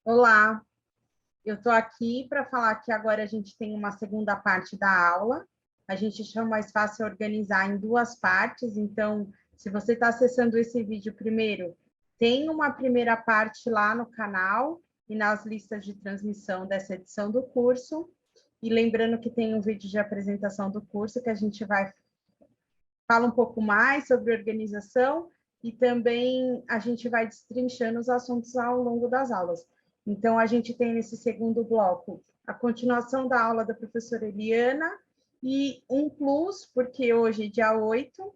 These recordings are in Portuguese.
Olá, eu estou aqui para falar que agora a gente tem uma segunda parte da aula. A gente achou mais fácil organizar em duas partes, então, se você está acessando esse vídeo primeiro, tem uma primeira parte lá no canal e nas listas de transmissão dessa edição do curso. E lembrando que tem um vídeo de apresentação do curso que a gente vai falar um pouco mais sobre organização e também a gente vai destrinchando os assuntos ao longo das aulas. Então, a gente tem nesse segundo bloco a continuação da aula da professora Eliana e um plus, porque hoje, dia 8,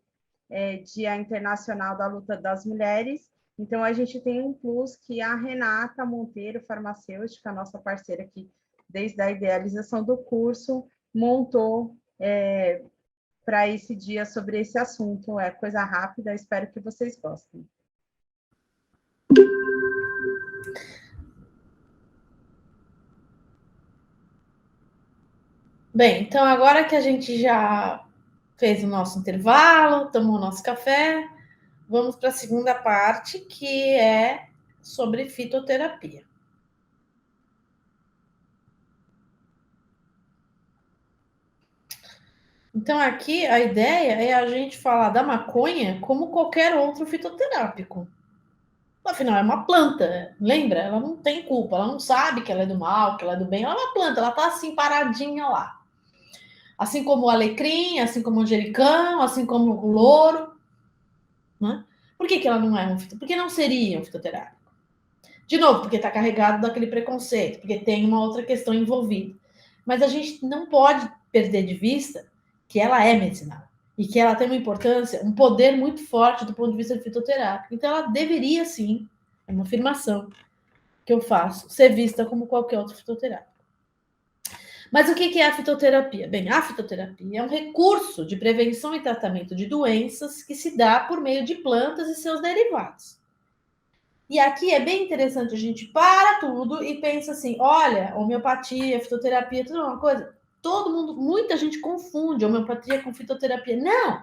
é Dia Internacional da Luta das Mulheres, então a gente tem um plus que a Renata Monteiro, farmacêutica, nossa parceira aqui, desde a idealização do curso, montou para esse dia sobre esse assunto. É coisa rápida, espero que vocês gostem. Bem, então agora que a gente já fez o nosso intervalo, tomou o nosso café, vamos para a segunda parte, que é sobre fitoterapia. Então aqui a ideia é a gente falar da maconha como qualquer outro fitoterápico. Afinal, é uma planta, lembra? Ela não tem culpa, ela não sabe que ela é do mal, que ela é do bem, ela é uma planta, ela tá assim paradinha lá. Assim como o alecrim, assim como o manjericão, assim como o louro. Né? Por que ela não é um fitoterápico? Porque não seria um fitoterápico. De novo, porque está carregado daquele preconceito, porque tem uma outra questão envolvida. Mas a gente não pode perder de vista que ela é medicinal e que ela tem uma importância, um poder muito forte do ponto de vista fitoterápico. Então, ela deveria, sim, é uma afirmação que eu faço, ser vista como qualquer outro fitoterápico. Mas o que é a fitoterapia? Bem, a fitoterapia é um recurso de prevenção e tratamento de doenças que se dá por meio de plantas e seus derivados. E aqui é bem interessante, a gente para tudo e pensa assim, olha, homeopatia, fitoterapia, tudo é uma coisa. Todo mundo, muita gente confunde homeopatia com fitoterapia. Não!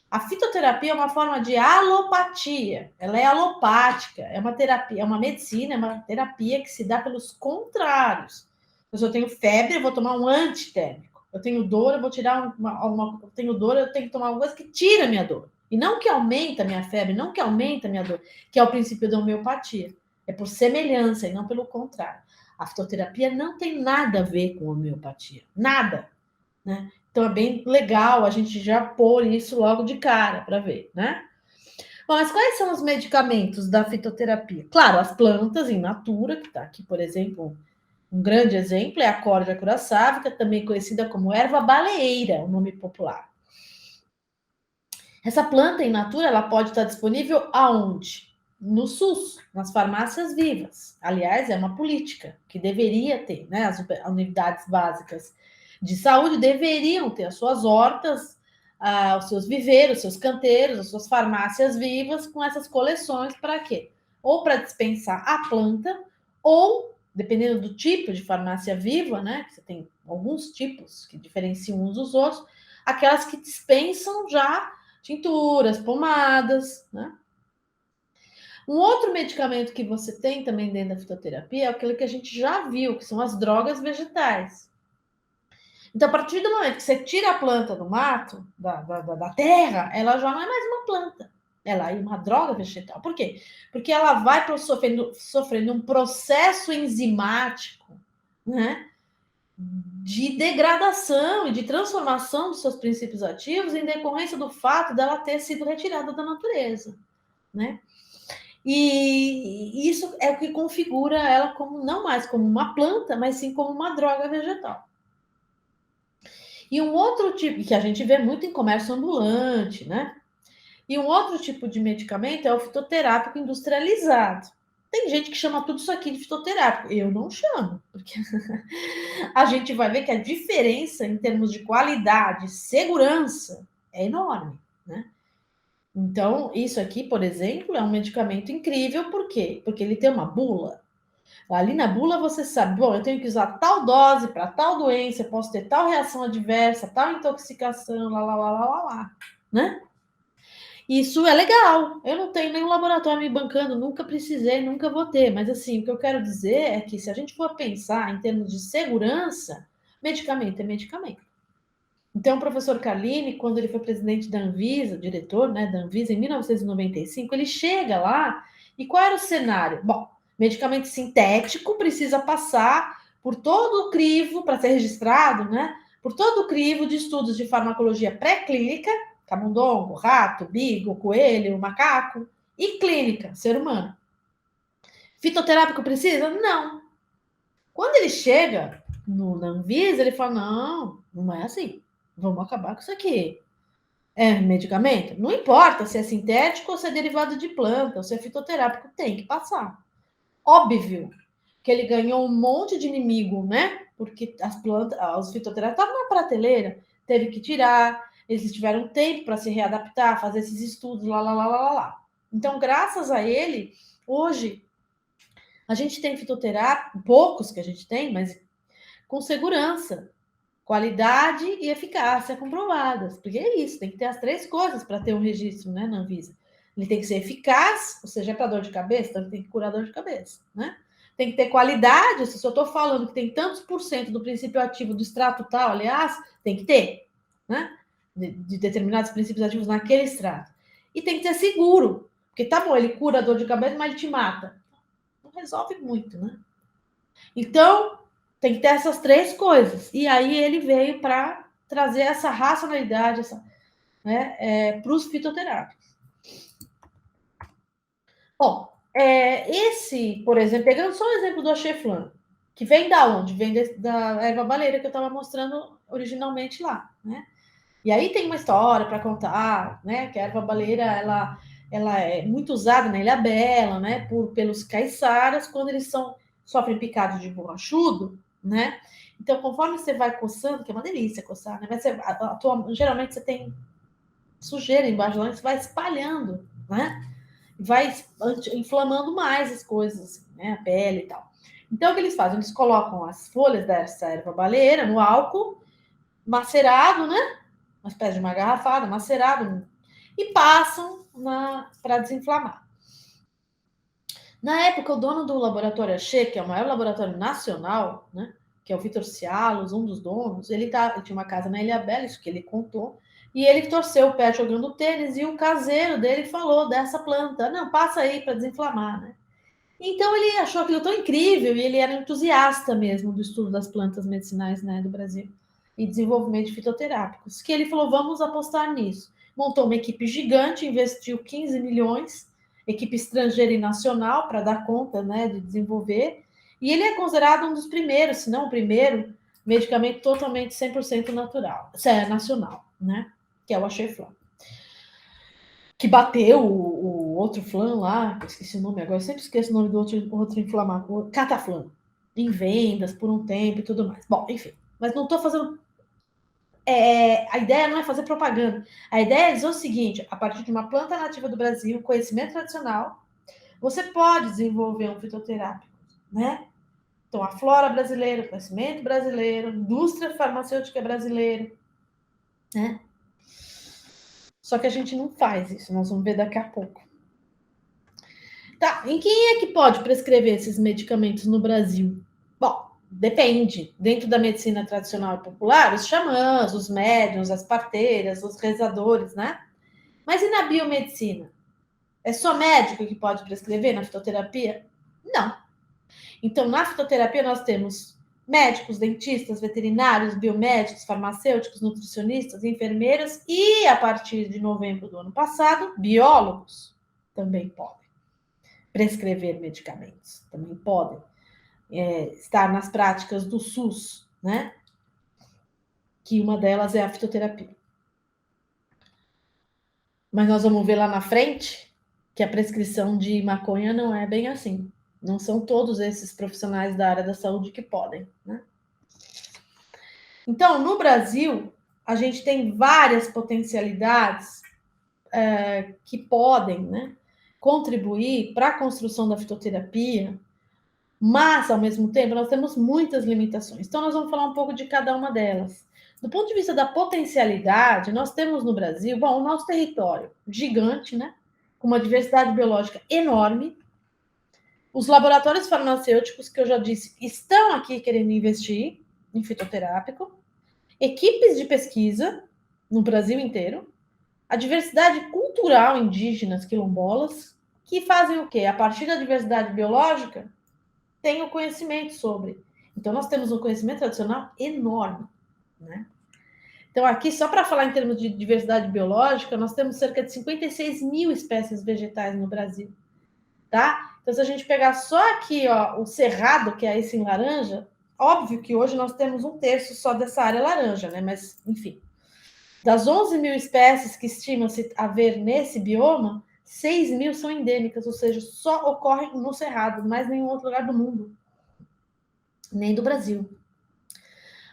A fitoterapia é uma forma de alopatia. Ela é alopática, é uma terapia, é uma medicina, é uma terapia que se dá pelos contrários. Se eu tenho febre, eu vou tomar um antitérmico. Eu tenho dor, eu vou tirar eu tenho dor, eu tenho que tomar alguma coisa que tira a minha dor. E não que aumenta a minha febre, não que aumenta a minha dor, que é o princípio da homeopatia. É por semelhança e não pelo contrário. A fitoterapia não tem nada a ver com homeopatia. Nada. Né? Então é bem legal a gente já pôr isso logo de cara para ver, né? Bom, mas quais são os medicamentos da fitoterapia? Claro, as plantas in natura, que está aqui, por exemplo, um grande exemplo é a Córdia curaçávica, também conhecida como erva baleeira, o nome popular. Essa planta in natura, ela pode estar disponível aonde? No SUS, nas farmácias vivas. Aliás, é uma política que deveria ter, né? As unidades básicas de saúde deveriam ter as suas hortas, os seus viveiros, os seus canteiros, as suas farmácias vivas com essas coleções para quê? Ou para dispensar a planta, ou, dependendo do tipo de farmácia viva, né? Você tem alguns tipos que diferenciam uns dos outros, aquelas que dispensam já tinturas, pomadas, né? Um outro medicamento que você tem também dentro da fitoterapia é aquele que a gente já viu, que são as drogas vegetais. Então, a partir do momento que você tira a planta do mato, da terra, ela já não é mais uma planta. Ela é uma droga vegetal. Por quê? Porque ela vai sofrendo um processo enzimático, né? De degradação e de transformação dos seus princípios ativos em decorrência do fato dela ter sido retirada da natureza, né? E isso é o que configura ela como não mais como uma planta, mas sim como uma droga vegetal. E um outro tipo que a gente vê muito em comércio ambulante, né? E um outro tipo de medicamento é o fitoterápico industrializado. Tem gente que chama tudo isso aqui de fitoterápico. Eu não chamo, porque a gente vai ver que a diferença em termos de qualidade, segurança, é enorme, né? Então, isso aqui, por exemplo, é um medicamento incrível, por quê? Porque ele tem uma bula. Ali na bula você sabe, bom, eu tenho que usar tal dose para tal doença, eu posso ter tal reação adversa, tal intoxicação, lá, né? Isso é legal. Eu não tenho nenhum laboratório me bancando, nunca precisei, nunca vou ter. Mas assim, o que eu quero dizer é que se a gente for pensar em termos de segurança, medicamento é medicamento. Então, o professor Carlini, quando ele foi presidente da Anvisa, diretor, né, da Anvisa, em 1995, ele chega lá e qual era o cenário? Bom, medicamento sintético precisa passar por todo o crivo para ser registrado, né? Por todo o crivo de estudos de farmacologia pré-clínica, camundongo, rato, bigo, coelho, macaco, e clínica, ser humano. Fitoterápico precisa? Não. Quando ele chega na Anvisa, ele fala: não, não é assim. Vamos acabar com isso aqui. É medicamento? Não importa se é sintético ou se é derivado de planta, ou se é fitoterápico, tem que passar. Óbvio que ele ganhou um monte de inimigo, né? Porque as plantas, os fitoterápicos estavam na prateleira, teve que tirar, eles tiveram tempo para se readaptar, fazer esses estudos, lá. Então, graças a ele, hoje, a gente tem fitoterápico, poucos que a gente tem, mas com segurança, qualidade e eficácia comprovadas. Porque é isso, tem que ter as três coisas para ter um registro, né, na Anvisa. Ele tem que ser eficaz, ou seja, é para dor de cabeça, então ele tem que curar dor de cabeça, né? Tem que ter qualidade, se eu estou falando que tem tantos por cento do princípio ativo do extrato tal, aliás, tem que ter, né? De determinados princípios ativos naquele extrato. E tem que ter seguro, porque tá bom, ele cura a dor de cabeça, mas ele te mata. Não resolve muito, né? Então, tem que ter essas três coisas. E aí ele veio para trazer essa racionalidade, para os fitoterápicos. Bom, esse, por exemplo, pegando só o exemplo do Axeflan, que vem da onde? Vem da erva baleira que eu estava mostrando originalmente lá, né? E aí tem uma história para contar, né? Que a erva baleira, ela é muito usada na Ilha Bela, né? Pelos caiçaras, quando eles sofrem picados de borrachudo, né? Então, conforme você vai coçando, que é uma delícia coçar, né? Mas geralmente você tem sujeira embaixo lá, você vai espalhando, né? Vai inflamando mais as coisas, né? A pele e tal. Então, o que eles fazem? Eles colocam as folhas dessa erva baleira no álcool macerado, né? Uma espécie de uma garrafada, macerado, e passam para desinflamar. Na época, o dono do laboratório Axê, que é o maior laboratório nacional, né, que é o Vitor Cialos, um dos donos, ele tinha uma casa na Ilha Bela, isso que ele contou, e ele torceu o pé jogando tênis, e o caseiro dele falou dessa planta, não, passa aí para desinflamar, né? Então ele achou aquilo tão incrível, e ele era entusiasta mesmo do estudo das plantas medicinais, né, do Brasil, e desenvolvimento de fitoterápicos, que ele falou, vamos apostar nisso. Montou uma equipe gigante, investiu 15 milhões, equipe estrangeira e nacional, para dar conta, né, de desenvolver, e ele é considerado um dos primeiros, se não o primeiro, medicamento totalmente 100% natural, nacional, né, que é o Axeflan. Que bateu o outro flan lá, esqueci o nome agora, eu sempre esqueço o nome do outro inflamador, Cataflan, em vendas por um tempo e tudo mais. Bom, enfim, mas não estou fazendo. A ideia não é fazer propaganda. A ideia é dizer o seguinte: a partir de uma planta nativa do Brasil, conhecimento tradicional, você pode desenvolver um fitoterápico, né? Então, a flora brasileira, o conhecimento brasileiro, indústria farmacêutica brasileira, né? Só que a gente não faz isso, nós vamos ver daqui a pouco. Tá, em quem é que pode prescrever esses medicamentos no Brasil? Bom, depende. Dentro da medicina tradicional e popular, os xamãs, os médiuns, as parteiras, os rezadores, né? Mas e na biomedicina? É só médico que pode prescrever na fitoterapia? Não. Então, na fitoterapia, nós temos médicos, dentistas, veterinários, biomédicos, farmacêuticos, nutricionistas, enfermeiras e, a partir de novembro do ano passado, biólogos também podem prescrever medicamentos, também podem estar nas práticas do SUS, né? Que uma delas é a fitoterapia. Mas nós vamos ver lá na frente que a prescrição de maconha não é bem assim. Não são todos esses profissionais da área da saúde que podem, né? Então, no Brasil, a gente tem várias potencialidades que podem, né, contribuir para a construção da fitoterapia, mas, ao mesmo tempo, nós temos muitas limitações. Então, nós vamos falar um pouco de cada uma delas. Do ponto de vista da potencialidade, nós temos no Brasil, bom, o nosso território gigante, né, com uma diversidade biológica enorme. Os laboratórios farmacêuticos, que eu já disse, estão aqui querendo investir em fitoterápico. Equipes de pesquisa no Brasil inteiro. A diversidade cultural indígenas quilombolas, que fazem o quê? A partir da diversidade biológica, tem o conhecimento sobre. Então, nós temos um conhecimento tradicional enorme, né? Então, aqui, só para falar em termos de diversidade biológica, nós temos cerca de 56 mil espécies vegetais no Brasil, tá? Então, se a gente pegar só aqui, ó, o cerrado, que é esse em laranja, óbvio que hoje nós temos 1/3 só dessa área laranja, né? Mas, enfim. Das 11 mil espécies que estima-se haver nesse bioma, 6 mil são endêmicas, ou seja, só ocorrem no Cerrado, mais nenhum outro lugar do mundo, nem do Brasil.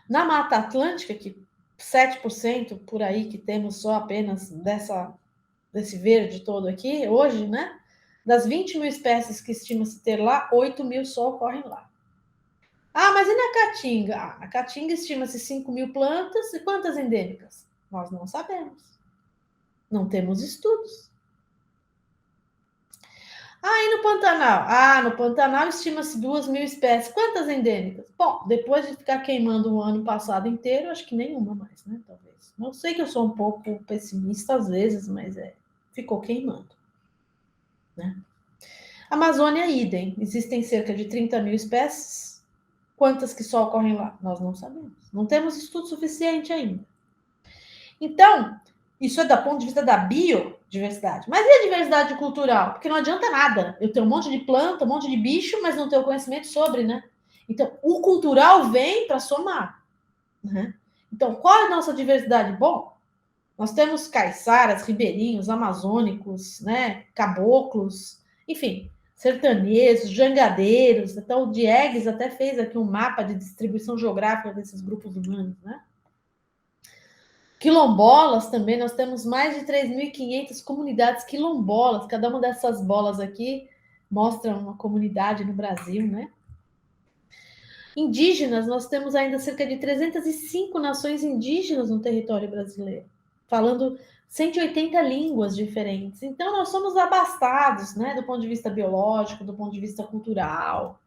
Na Mata Atlântica, que 7% por aí que temos só apenas desse verde todo aqui, hoje, né? Das 20 mil espécies que estima-se ter lá, 8 mil só ocorrem lá. Ah, mas e na Caatinga? Na Caatinga estima-se 5 mil plantas e quantas endêmicas? Nós não sabemos. Não temos estudos. Ah, e no Pantanal? Ah, no Pantanal estima-se 2 mil espécies. Quantas endêmicas? Bom, depois de ficar queimando o ano passado inteiro, acho que nenhuma mais, né? Talvez. Não sei, que eu sou um pouco pessimista às vezes, mas ficou queimando, né? Amazônia, idem. Existem cerca de 30 mil espécies. Quantas que só ocorrem lá? Nós não sabemos. Não temos estudo suficiente ainda. Então, isso é do ponto de vista da biodiversidade. Mas e a diversidade cultural? Porque não adianta nada eu ter um monte de planta, um monte de bicho, mas não ter o conhecimento sobre, né? Então, o cultural vem para somar, né? Então, qual é a nossa diversidade? Bom, nós temos caiçaras, ribeirinhos, amazônicos, né? Caboclos, enfim, sertanejos, jangadeiros. Então, o Diegues até fez aqui um mapa de distribuição geográfica desses grupos humanos, né? Quilombolas também, nós temos mais de 3.500 comunidades quilombolas. Cada uma dessas bolas aqui mostra uma comunidade no Brasil, né? Indígenas, nós temos ainda cerca de 305 nações indígenas no território brasileiro, falando 180 línguas diferentes. Então, nós somos abastados, né, do ponto de vista biológico, do ponto de vista cultural.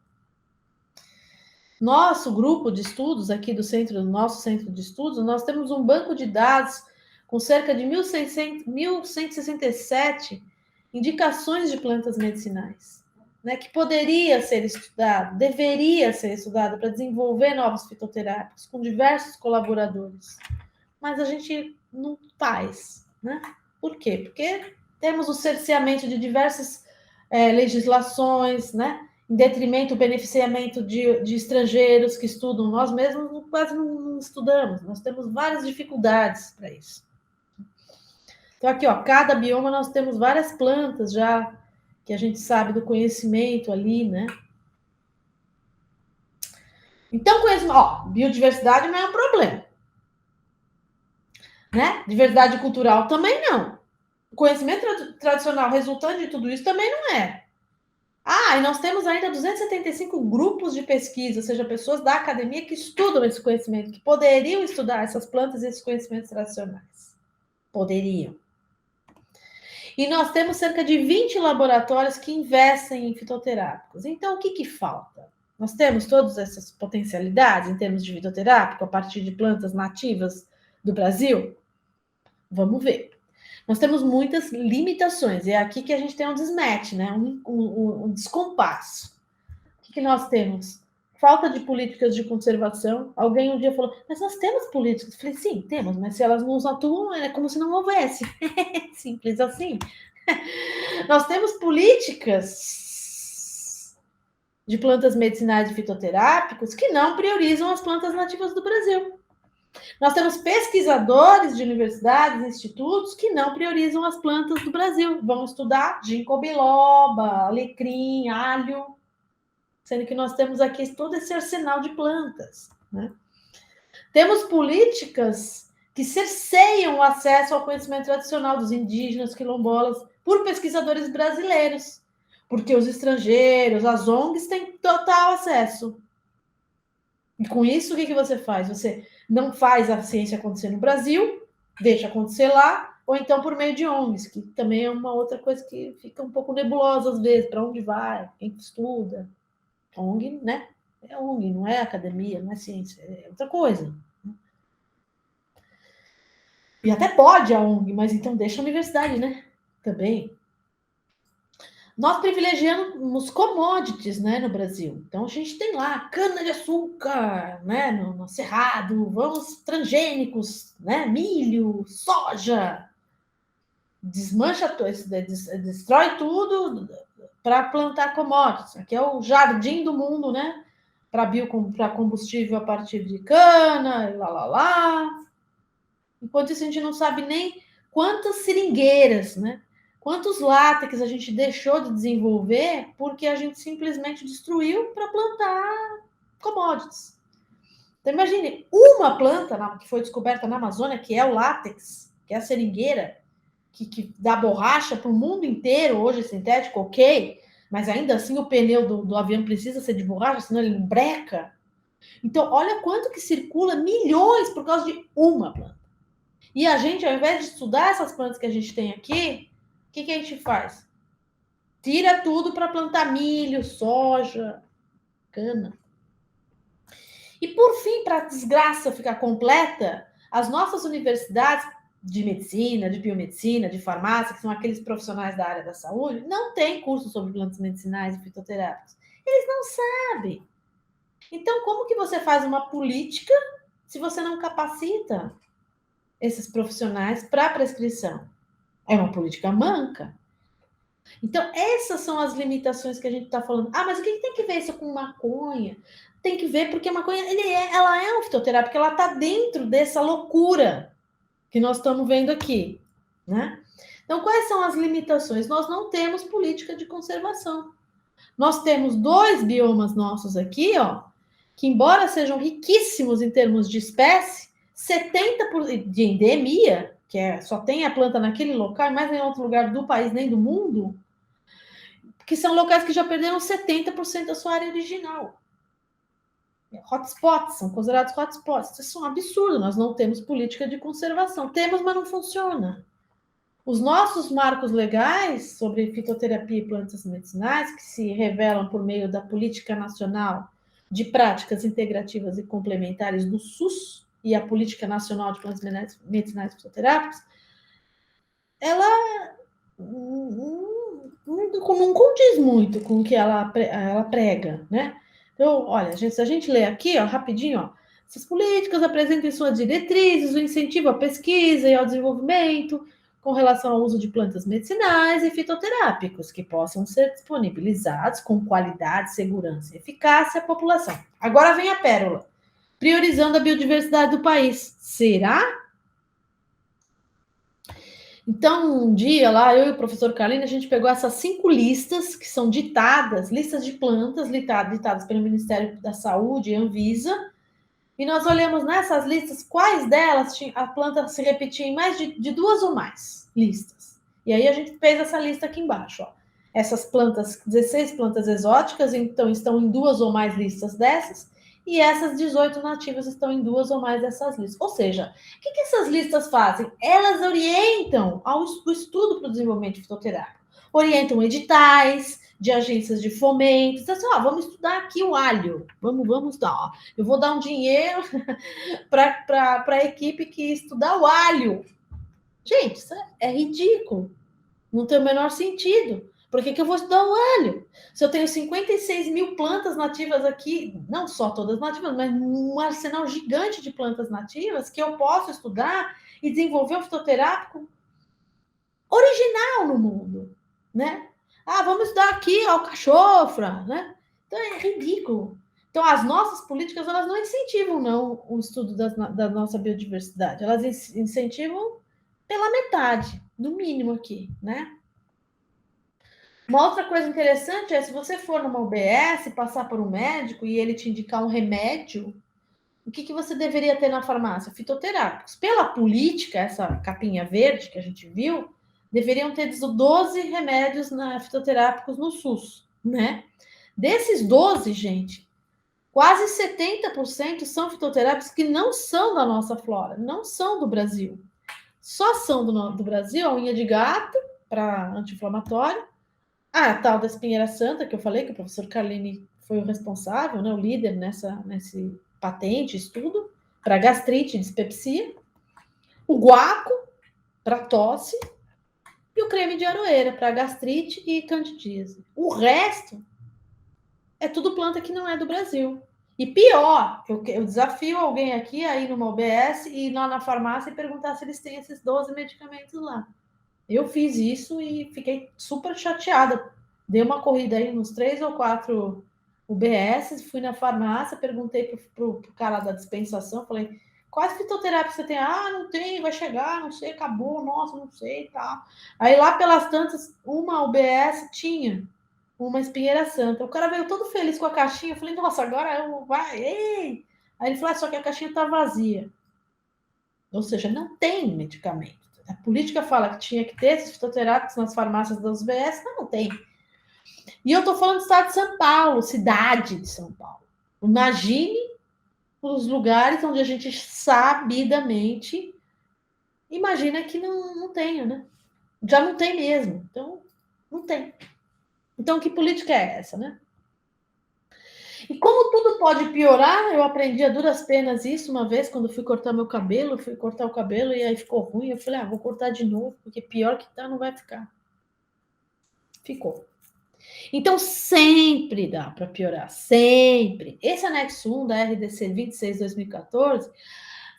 Nosso grupo de estudos aqui do nosso centro de estudos, nós temos um banco de dados com cerca de 1.167 indicações de plantas medicinais, né, que poderia ser estudado, deveria ser estudado para desenvolver novos fitoterápicos com diversos colaboradores. Mas a gente não faz, né? Por quê? Porque temos o cerceamento de diversas legislações, né? Em detrimento do beneficiamento de estrangeiros que estudam. Nós mesmos quase não estudamos, nós temos várias dificuldades para isso. Então, aqui, ó, cada bioma nós temos várias plantas já que a gente sabe do conhecimento ali, né? Então, biodiversidade não é um problema, né? Diversidade cultural também não. O conhecimento tradicional resultante de tudo isso também não é. Ah, e nós temos ainda 275 grupos de pesquisa, ou seja, pessoas da academia que estudam esse conhecimento, que poderiam estudar essas plantas e esses conhecimentos tradicionais. Poderiam. E nós temos cerca de 20 laboratórios que investem em fitoterápicos. Então, o que falta? Nós temos todas essas potencialidades em termos de fitoterápico a partir de plantas nativas do Brasil? Vamos ver. Nós temos muitas limitações, e é aqui que a gente tem um desmatch, né? um descompasso. O que nós temos? Falta de políticas de conservação. Alguém um dia falou, mas nós temos políticas. Eu falei, sim, temos, mas se elas não atuam, é como se não houvesse. Simples assim. Nós temos políticas de plantas medicinais e fitoterápicos que não priorizam as plantas nativas do Brasil. Nós temos pesquisadores de universidades, institutos, que não priorizam as plantas do Brasil. Vão estudar ginkgo biloba, alecrim, alho, sendo que nós temos aqui todo esse arsenal de plantas, né? Temos políticas que cerceiam o acesso ao conhecimento tradicional dos indígenas, quilombolas, por pesquisadores brasileiros, porque os estrangeiros, as ONGs, têm total acesso. E com isso, o que você faz? Você não faz a ciência acontecer no Brasil, deixa acontecer lá, ou então por meio de ONGs, que também é uma outra coisa que fica um pouco nebulosa às vezes, para onde vai, quem estuda. ONG, né? É ONG, não é academia, não é ciência, é outra coisa. E até pode a ONG, mas então deixa a universidade, né? Também. Nós privilegiamos commodities, né, no Brasil. Então a gente tem lá cana-de-açúcar, né, no cerrado, vamos transgênicos, né, milho, soja. Desmancha tudo, destrói tudo para plantar commodities. Aqui é o jardim do mundo, né? Para combustível a partir de cana, e lá. Enquanto isso, a gente não sabe nem quantas seringueiras, né? Quantos látex a gente deixou de desenvolver porque a gente simplesmente destruiu para plantar commodities. Então, imagine, uma planta que foi descoberta na Amazônia, que é o látex, que é a seringueira, que dá borracha para o mundo inteiro, hoje sintético, ok, mas ainda assim o pneu do avião precisa ser de borracha, senão ele não breca. Então, olha quanto que circula milhões por causa de uma planta. E a gente, ao invés de estudar essas plantas que a gente tem aqui, o que a gente faz? Tira tudo para plantar milho, soja, cana. E por fim, para a desgraça ficar completa, as nossas universidades de medicina, de biomedicina, de farmácia, que são aqueles profissionais da área da saúde, não têm curso sobre plantas medicinais e fitoterápicos. Eles não sabem. Então, como que você faz uma política se você não capacita esses profissionais para prescrição? É uma política manca. Então, essas são as limitações que a gente está falando. Ah, mas o que tem que ver isso com maconha? Tem que ver porque a maconha, ela é um fitoterápico, ela está dentro dessa loucura que nós estamos vendo aqui, né? Então, quais são as limitações? Nós não temos política de conservação. Nós temos 2 biomas nossos aqui, ó, que embora sejam riquíssimos em termos de espécie, 70% de endemia, que só tem a planta naquele local, mais em outro lugar do país nem do mundo, que são locais que já perderam 70% da sua área original. Hotspots, são considerados hotspots. Isso é um absurdo, nós não temos política de conservação. Temos, mas não funciona. Os nossos marcos legais sobre fitoterapia e plantas medicinais, que se revelam por meio da Política Nacional de Práticas Integrativas e Complementares do SUS e a Política Nacional de Plantas Medicinais e Fitoterápicas, ela não condiz muito com o que ela prega, né? Então, olha, se a gente lê aqui, ó, rapidinho, ó, essas políticas apresentam em suas diretrizes o incentivo à pesquisa e ao desenvolvimento com relação ao uso de plantas medicinais e fitoterápicos que possam ser disponibilizados com qualidade, segurança e eficácia à população. Agora vem a pérola. Priorizando a biodiversidade do país. Será? Então, um dia lá, eu e o professor Carlini, a gente pegou essas 5 listas que são ditadas, listas de plantas ditadas pelo Ministério da Saúde e Anvisa, e nós olhamos nessas listas quais delas a planta se repetia em mais de 2 ou mais listas. E aí a gente fez essa lista aqui embaixo. Ó. Essas plantas, 16 plantas exóticas, então estão em 2 ou mais listas dessas, e essas 18 nativas estão em 2 ou mais dessas listas. Ou seja, o que essas listas fazem? Elas orientam o estudo para o desenvolvimento fitoterápico. Orientam editais de agências de fomento. Então, assim, ó, vamos estudar aqui o alho. Vamos estudar. Ó. Eu vou dar um dinheiro para a equipe que estudar o alho. Gente, isso é ridículo. Não tem o menor sentido. Por que eu vou estudar o alho? Se eu tenho 56 mil plantas nativas aqui, não só todas nativas, mas um arsenal gigante de plantas nativas que eu posso estudar e desenvolver um fitoterápico original no mundo, né? Ah, vamos estudar aqui a alcachofra, né? Então é ridículo. Então, as nossas políticas, elas não incentivam, não, o estudo da nossa biodiversidade. Elas incentivam pela metade, no mínimo aqui, né? Uma outra coisa interessante é, se você for numa UBS, passar por um médico e ele te indicar um remédio, o que você deveria ter na farmácia? Fitoterápicos. Pela política, essa capinha verde que a gente viu, deveriam ter 12 remédios fitoterápicos no SUS, né? Desses 12, gente, quase 70% são fitoterápicos que não são da nossa flora, não são do Brasil. Só são do Brasil a unha de gato, para anti-inflamatório, a tal da espinheira santa, que eu falei, que o professor Carlini foi o responsável, né, o líder nesse patente, estudo, para gastrite e dispepsia, o guaco, para tosse, e o creme de aroeira, para gastrite e candidíase. O resto é tudo planta que não é do Brasil. E pior, eu desafio alguém aqui a ir numa UBS e ir lá na farmácia e perguntar se eles têm esses 12 medicamentos lá. Eu fiz isso e fiquei super chateada. Dei uma corrida aí nos 3 ou 4 UBS, fui na farmácia, perguntei pro cara da dispensação, falei, quais fitoterápicos você tem? Ah, não tem, vai chegar, não sei, acabou, nossa, não sei, tá. Aí lá pelas tantas, uma UBS tinha uma espinheira santa. O cara veio todo feliz com a caixinha, eu falei, nossa, agora eu vai, ei! Aí ele falou, só que a caixinha tá vazia. Ou seja, não tem medicamento. A política fala que tinha que ter esses fitoterápicos nas farmácias das UBS, mas não tem. E eu estou falando do estado de São Paulo, cidade de São Paulo. Imagine os lugares onde a gente sabidamente imagina que não tenha, né? Já não tem mesmo. Então, não tem. Então, que política é essa, né? E como tudo pode piorar, eu aprendi a duras penas isso uma vez, quando fui cortar meu cabelo, fui cortar o cabelo e aí ficou ruim. Eu falei, vou cortar de novo, porque pior que tá, não vai ficar. Ficou. Então, sempre dá para piorar, sempre. Esse anexo 1 da RDC 26/2014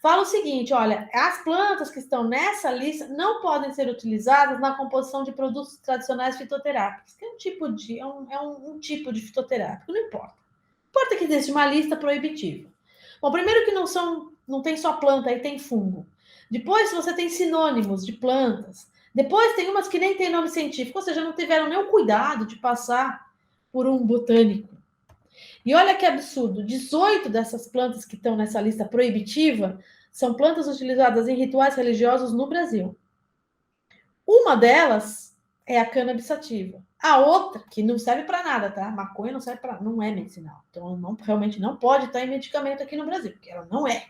fala o seguinte, olha, as plantas que estão nessa lista não podem ser utilizadas na composição de produtos tradicionais fitoterápicos, que é um tipo de fitoterápico, não importa. Importa que existe uma lista proibitiva. Bom, primeiro que não tem só planta, aí tem fungo. Depois você tem sinônimos de plantas. Depois tem umas que nem tem nome científico, ou seja, não tiveram nem o cuidado de passar por um botânico. E olha que absurdo, 18 dessas plantas que estão nessa lista proibitiva são plantas utilizadas em rituais religiosos no Brasil. Uma delas é a cannabis sativa. A outra, que não serve para nada, tá? Maconha não serve para, não é medicinal. Então, realmente não pode estar em medicamento aqui no Brasil, porque ela não é.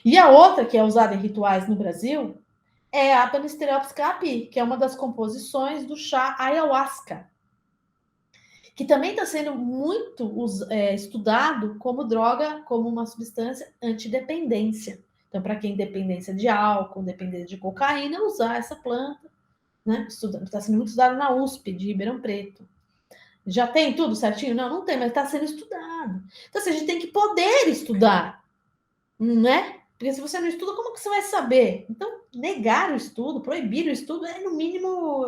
E a outra, que é usada em rituais no Brasil, é a Banisteriopsis caapi, que é uma das composições do chá ayahuasca, que também está sendo muito estudado como droga, como uma substância antidependência. Então, para quem tem dependência de álcool, dependência de cocaína, usar essa planta, né? Está sendo muito estudado na USP de Ribeirão Preto. Já tem tudo certinho? Não tem, mas está sendo estudado. Então, assim, a gente tem que poder estudar, né? Porque se você não estuda, como que você vai saber? Então, negar o estudo, proibir o estudo é, no mínimo,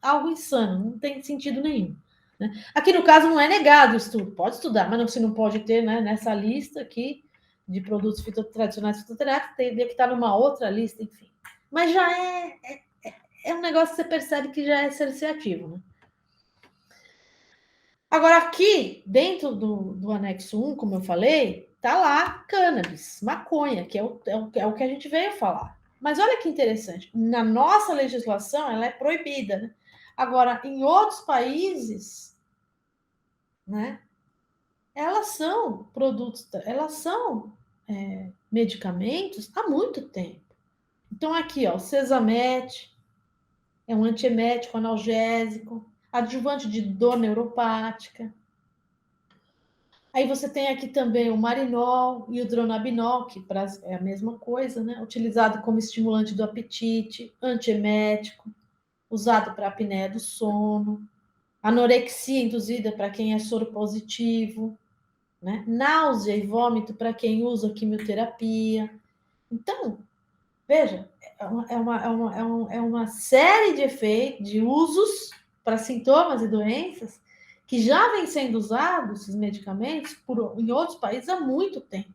algo insano, não tem sentido nenhum. Né? Aqui, no caso, não é negado o estudo, pode estudar, mas você não pode ter, né, nessa lista aqui de produtos tradicionais fitoterápicos, teria que estar numa outra lista, enfim. Mas já é um negócio que você percebe que já é associativo, né? Agora, aqui, dentro do anexo 1, como eu falei, tá lá cannabis, maconha, que é o que a gente veio falar. Mas olha que interessante, na nossa legislação ela é proibida, né? Agora, em outros países, né, elas são produtos, elas são medicamentos há muito tempo. Então, aqui, ó, Sesamete é um antiemético, analgésico, adjuvante de dor neuropática. Aí você tem aqui também o marinol e o dronabinol, que é a mesma coisa, né? Utilizado como estimulante do apetite, antiemético, usado para apneia do sono, anorexia induzida para quem é soro positivo, né? Náusea e vômito para quem usa quimioterapia. Então, veja, é uma série de efeitos, de usos para sintomas e doenças que já vem sendo usados, esses medicamentos, em outros países há muito tempo.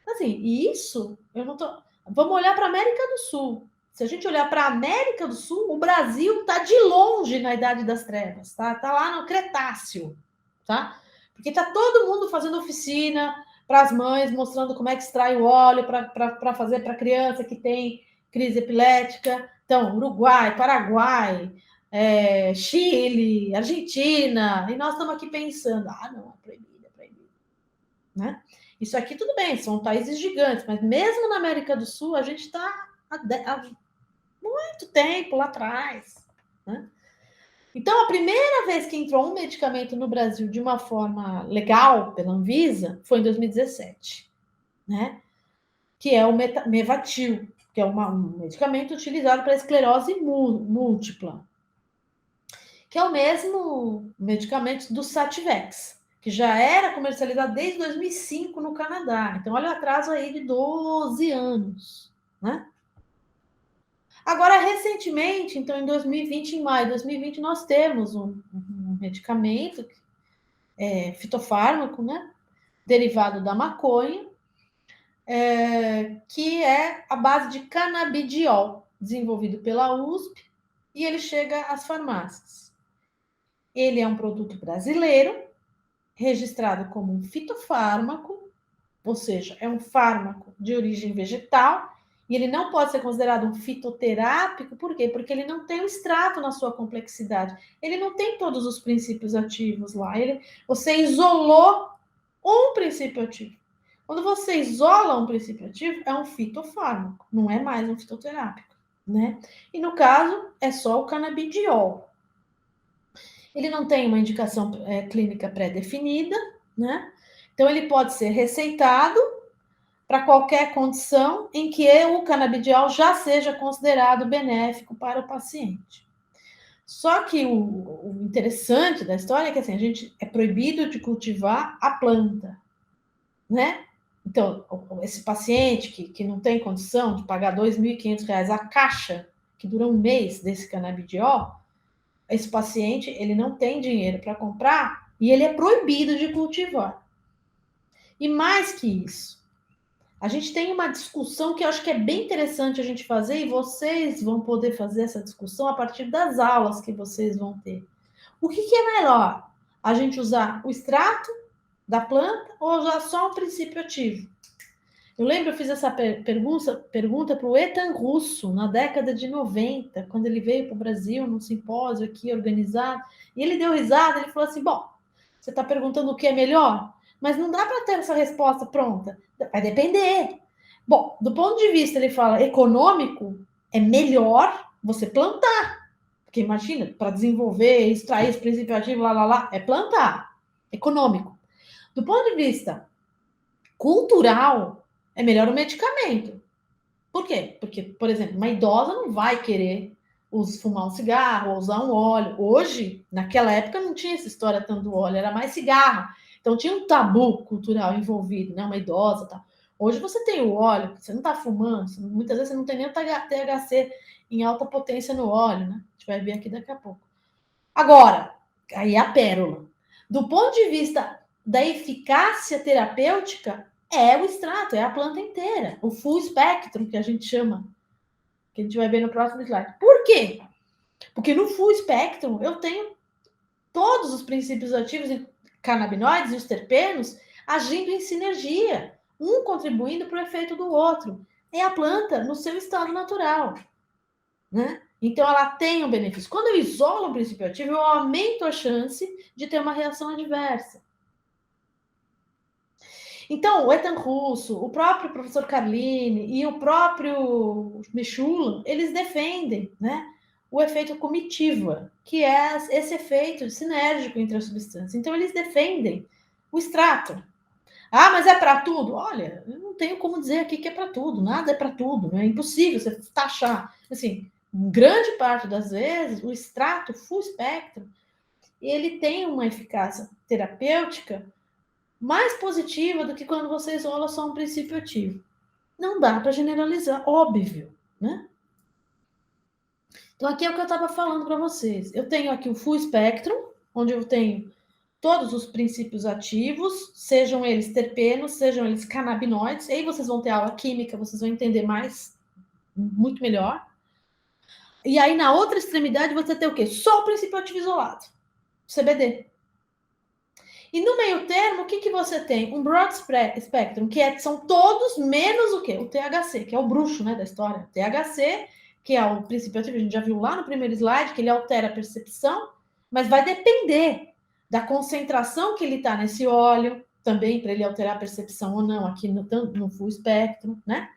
Assim, isso, eu não tô... Vamos olhar para a América do Sul. Se a gente olhar para a América do Sul, o Brasil está de longe na Idade das Trevas, tá? Está lá no Cretáceo, tá? Porque está todo mundo fazendo oficina para as mães, mostrando como é que extrai o óleo para fazer para criança que tem crise epilética. Então, Uruguai, Paraguai, Chile, Argentina, e nós estamos aqui pensando, não, é proibido, né? Isso aqui tudo bem, são países gigantes, mas mesmo na América do Sul, a gente está há muito tempo lá atrás, né? Então, a primeira vez que entrou um medicamento no Brasil de uma forma legal pela Anvisa foi em 2017, né? Que é o Mevatil, que é um medicamento utilizado para esclerose múltipla, que é o mesmo medicamento do Sativex, que já era comercializado desde 2005 no Canadá. Então, olha o atraso aí de 12 anos, né? Agora, recentemente, então, em 2020, em maio de 2020, nós temos um medicamento, fitofármaco, né? Derivado da maconha, que é a base de canabidiol, desenvolvido pela USP, e ele chega às farmácias. Ele é um produto brasileiro, registrado como um fitofármaco, ou seja, é um fármaco de origem vegetal, e ele não pode ser considerado um fitoterápico, por quê? Porque ele não tem o extrato na sua complexidade, ele não tem todos os princípios ativos lá, você isolou um princípio ativo. Quando você isola um princípio ativo, é um fitofármaco, não é mais um fitoterápico, né? E no caso, é só o canabidiol. Ele não tem uma indicação clínica pré-definida, né? Então, ele pode ser receitado para qualquer condição em que o canabidiol já seja considerado benéfico para o paciente. Só que o interessante da história é que assim, a gente é proibido de cultivar a planta, né? Então, esse paciente que não tem condição de pagar R$ 2.500 a caixa, que dura um mês desse canabidiol, esse paciente ele não tem dinheiro para comprar e ele é proibido de cultivar. E mais que isso, a gente tem uma discussão que eu acho que é bem interessante a gente fazer, e vocês vão poder fazer essa discussão a partir das aulas que vocês vão ter. O que é melhor? A gente usar o extrato da planta ou usar só um princípio ativo? Eu lembro, eu fiz essa pergunta para o Ethan Russo, na década de 90, quando ele veio para o Brasil, num simpósio aqui organizado, e ele deu risada, ele falou assim, bom, você está perguntando o que é melhor? Mas não dá para ter essa resposta pronta. Vai depender. Bom, do ponto de vista, ele fala, econômico, é melhor você plantar. Porque imagina, para desenvolver, extrair esse princípio ativo, é plantar. Econômico. Do ponto de vista cultural, é melhor o medicamento. Por quê? Porque, por exemplo, uma idosa não vai querer fumar um cigarro ou usar um óleo. Hoje, naquela época, não tinha essa história tanto do óleo, era mais cigarro. Então, tinha um tabu cultural envolvido, né? Uma idosa e tal. Hoje você tem o óleo, você não está fumando, muitas vezes você não tem nem o THC em alta potência no óleo, né? A gente vai ver aqui daqui a pouco. Agora, aí a pérola. Do ponto de vista da eficácia terapêutica, é o extrato, é a planta inteira, o full spectrum que a gente chama, que a gente vai ver no próximo slide. Por quê? Porque no full spectrum eu tenho todos os princípios ativos e canabinoides e os terpenos agindo em sinergia, um contribuindo para o efeito do outro. É a planta no seu estado natural, né? Então ela tem um benefício. Quando eu isolo um princípio ativo, eu aumento a chance de ter uma reação adversa. Então, o Ethan Russo, o próprio professor Carlini e o próprio Michula, eles defendem, né, o efeito comitiva, que é esse efeito sinérgico entre as substâncias. Então, eles defendem o extrato. Ah, mas é para tudo? Olha, eu não tenho como dizer aqui que é para tudo, nada é para tudo, né? É impossível você taxar. Assim, grande parte das vezes, o extrato full spectrum, ele tem uma eficácia terapêutica mais positiva do que quando você isola só um princípio ativo. Não dá para generalizar, óbvio, né? Então, aqui é o que eu estava falando para vocês. Eu tenho aqui o full spectrum, onde eu tenho todos os princípios ativos, sejam eles terpenos, sejam eles canabinoides, e aí vocês vão ter aula química, vocês vão entender mais, muito melhor. E aí, na outra extremidade, você tem o quê? Só o princípio ativo isolado, CBD. E no meio termo, o que você tem? Um broad spectrum, são todos menos o quê? O THC, que é o bruxo, né, da história. O THC, que é o princípio ativo, a gente já viu lá no primeiro slide, que ele altera a percepção, mas vai depender da concentração que ele está nesse óleo, também para ele alterar a percepção ou não, aqui no full spectrum, né?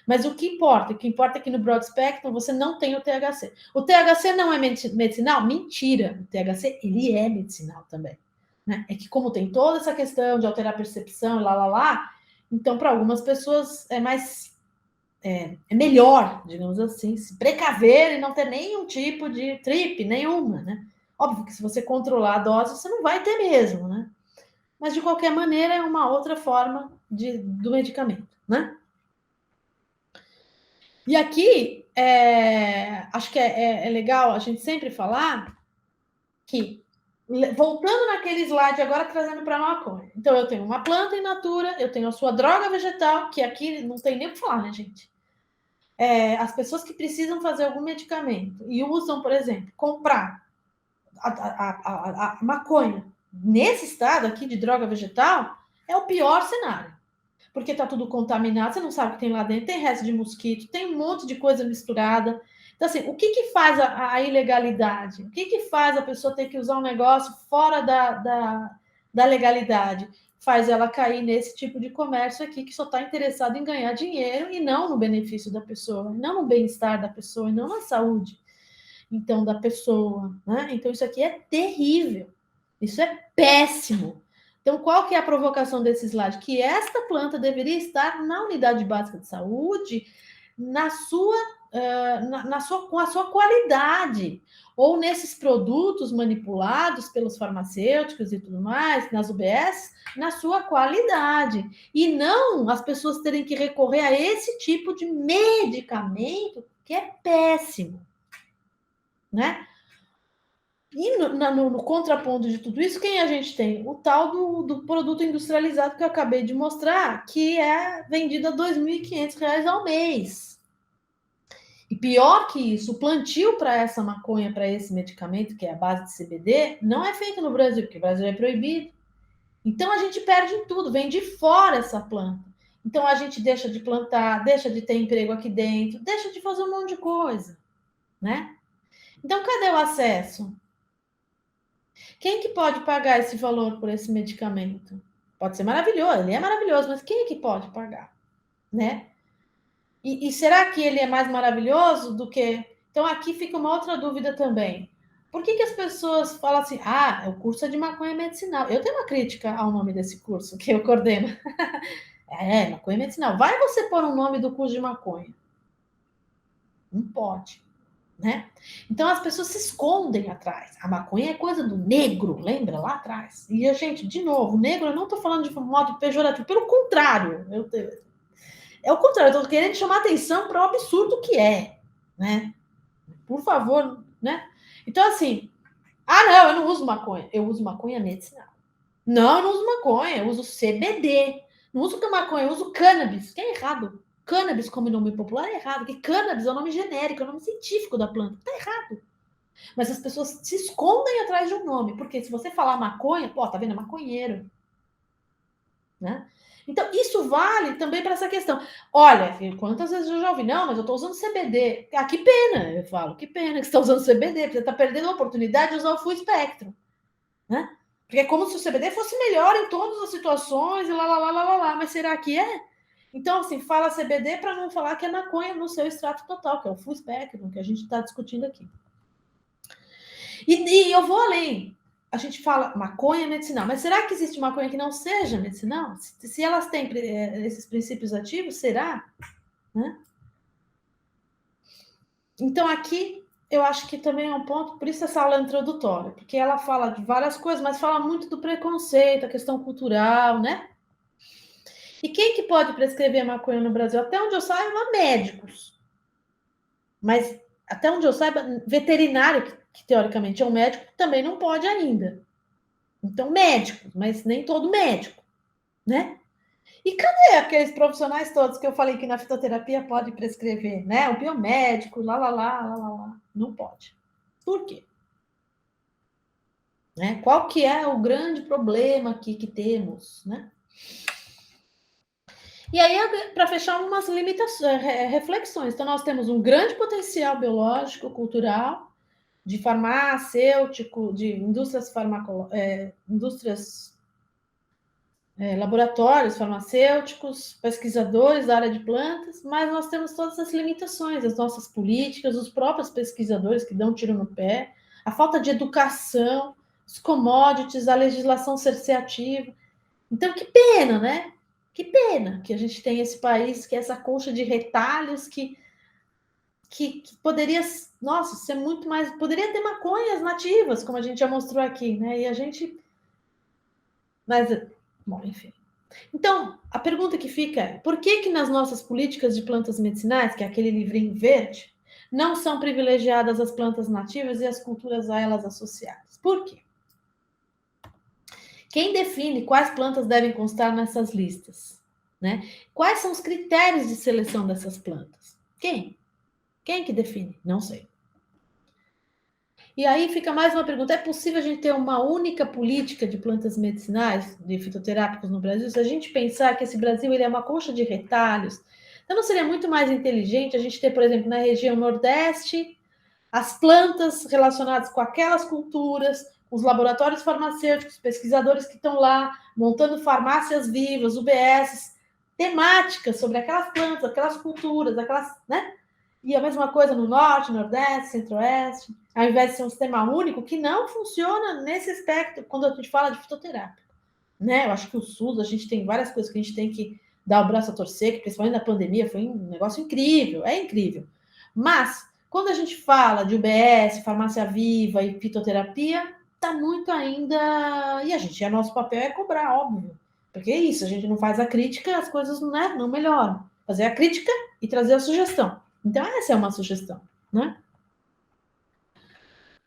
Mas o que importa? O que importa é que no broad spectrum você não tem o THC. O THC não é medicinal? Mentira! O THC, ele é medicinal também. Né? É que como tem toda essa questão de alterar a percepção, então para algumas pessoas é melhor, digamos assim, se precaver e não ter nenhum tipo de trip, nenhuma, né? Óbvio que se você controlar a dose, você não vai ter mesmo, né? Mas de qualquer maneira é uma outra forma do medicamento, né? E aqui, acho que é legal a gente sempre falar que, voltando naquele slide agora, trazendo para a maconha. Então, eu tenho uma planta in natura, eu tenho a sua droga vegetal, que aqui não tem nem o que falar, né, gente? As pessoas que precisam fazer algum medicamento e usam, por exemplo, comprar a maconha nesse estado aqui de droga vegetal, é o pior cenário. Porque está tudo contaminado, você não sabe o que tem lá dentro, tem resto de mosquito, tem um monte de coisa misturada. Então, assim, o que faz a ilegalidade? O que faz a pessoa ter que usar um negócio fora da legalidade? Faz ela cair nesse tipo de comércio aqui, que só está interessado em ganhar dinheiro e não no benefício da pessoa, não no bem-estar da pessoa, e não na saúde, então, da pessoa, né? Então, isso aqui é terrível. Isso é péssimo. Então, qual que é a provocação desse slide? Que esta planta deveria estar na unidade básica de saúde, com a sua qualidade, ou nesses produtos manipulados pelos farmacêuticos e tudo mais, nas UBS, na sua qualidade. E não as pessoas terem que recorrer a esse tipo de medicamento que é péssimo, né? E no contraponto de tudo isso, quem a gente tem? O tal do produto industrializado que eu acabei de mostrar, que é vendido a R$ 2.500 ao mês. E pior que isso, o plantio para essa maconha, para esse medicamento, que é a base de CBD, não é feito no Brasil, porque o Brasil é proibido. Então a gente perde em tudo, vem de fora essa planta. Então a gente deixa de plantar, deixa de ter emprego aqui dentro, deixa de fazer um monte de coisa, né? Então cadê o acesso? Quem que pode pagar esse valor por esse medicamento? Pode ser maravilhoso, ele é maravilhoso, mas quem é que pode pagar, né? E será que ele é mais maravilhoso do que... Então, aqui fica uma outra dúvida também. Por que as pessoas falam assim, o curso é de maconha medicinal? Eu tenho uma crítica ao nome desse curso que eu coordeno. Maconha medicinal. Vai você pôr o nome do curso de maconha? Não pode. Né? Então as pessoas se escondem atrás. A maconha é coisa do negro, lembra lá atrás? E a gente, de novo, negro, eu não estou falando de modo pejorativo, pelo contrário, é o contrário, eu estou querendo chamar atenção para o absurdo que é, né? Por favor, né? Então, assim, não, eu não uso maconha, eu uso maconha medicinal. Não, eu não uso maconha, eu uso CBD. Não uso maconha, eu uso cannabis, que é errado. Cannabis como nome popular é errado, porque cannabis é o nome genérico, é o nome científico da planta. Tá errado. Mas as pessoas se escondem atrás de um nome, porque se você falar maconha, tá vendo? É maconheiro. Né? Então, isso vale também para essa questão. Olha, quantas vezes eu já ouvi, não, mas eu estou usando CBD. Que pena, eu falo, que pena que você está usando CBD, porque você está perdendo a oportunidade de usar o full spectrum. Né? Porque é como se o CBD fosse melhor em todas as situações, mas será que é? Então, assim, fala CBD para não falar que é maconha no seu extrato total, que é o full spectrum, que a gente está discutindo aqui. E eu vou além. A gente fala maconha medicinal, mas será que existe maconha que não seja medicinal? Se elas têm esses princípios ativos, será? Né? Então, aqui eu acho que também é um ponto, por isso essa aula é introdutória, porque ela fala de várias coisas, mas fala muito do preconceito, a questão cultural, né? E quem que pode prescrever maconha no Brasil? Até onde eu saiba, médicos. Mas, até onde eu saiba, veterinário, que teoricamente é um médico, também não pode ainda. Então, médicos, mas nem todo médico, né? E cadê aqueles profissionais todos que eu falei que na fitoterapia pode prescrever, né? O biomédico, lá. Não pode. Por quê? Né? Qual que é o grande problema aqui que temos, né? E aí, para fechar, umas limitações, reflexões. Então, nós temos um grande potencial biológico, cultural, de farmacêutico, de indústrias laboratórios farmacêuticos, pesquisadores da área de plantas, mas nós temos todas as limitações, as nossas políticas, os próprios pesquisadores que dão tiro no pé, a falta de educação, os commodities, a legislação cerceativa. Então, que pena, né? Que pena que a gente tem esse país, que é essa concha de retalhos que poderia, nossa, ser muito mais. Poderia ter maconhas nativas, como a gente já mostrou aqui, né? E a gente. Mas, bom, enfim. Então, a pergunta que fica é: por que nas nossas políticas de plantas medicinais, que é aquele livrinho verde, não são privilegiadas as plantas nativas e as culturas a elas associadas? Por quê? Quem define quais plantas devem constar nessas listas? Né? Quais são os critérios de seleção dessas plantas? Quem? Quem que define? Não sei. E aí fica mais uma pergunta: é possível a gente ter uma única política de plantas medicinais, de fitoterápicos no Brasil? Se a gente pensar que esse Brasil ele é uma concha de retalhos, então não seria muito mais inteligente a gente ter, por exemplo, na região Nordeste, as plantas relacionadas com aquelas culturas, os laboratórios farmacêuticos, pesquisadores que estão lá montando farmácias vivas, UBSs, temáticas sobre aquelas plantas, aquelas culturas, aquelas, né? E a mesma coisa no Norte, Nordeste, Centro-Oeste, ao invés de ser um sistema único, que não funciona nesse aspecto quando a gente fala de fitoterápico. Né? Eu acho que o SUS, a gente tem várias coisas que a gente tem que dar o braço a torcer, que principalmente na pandemia foi um negócio incrível, é incrível. Mas, quando a gente fala de UBS, farmácia viva e fitoterapia, está muito ainda. E a gente, nosso papel é cobrar, óbvio. Porque é isso, a gente não faz a crítica, as coisas não melhoram. Fazer a crítica e trazer a sugestão. Então, essa é uma sugestão, né?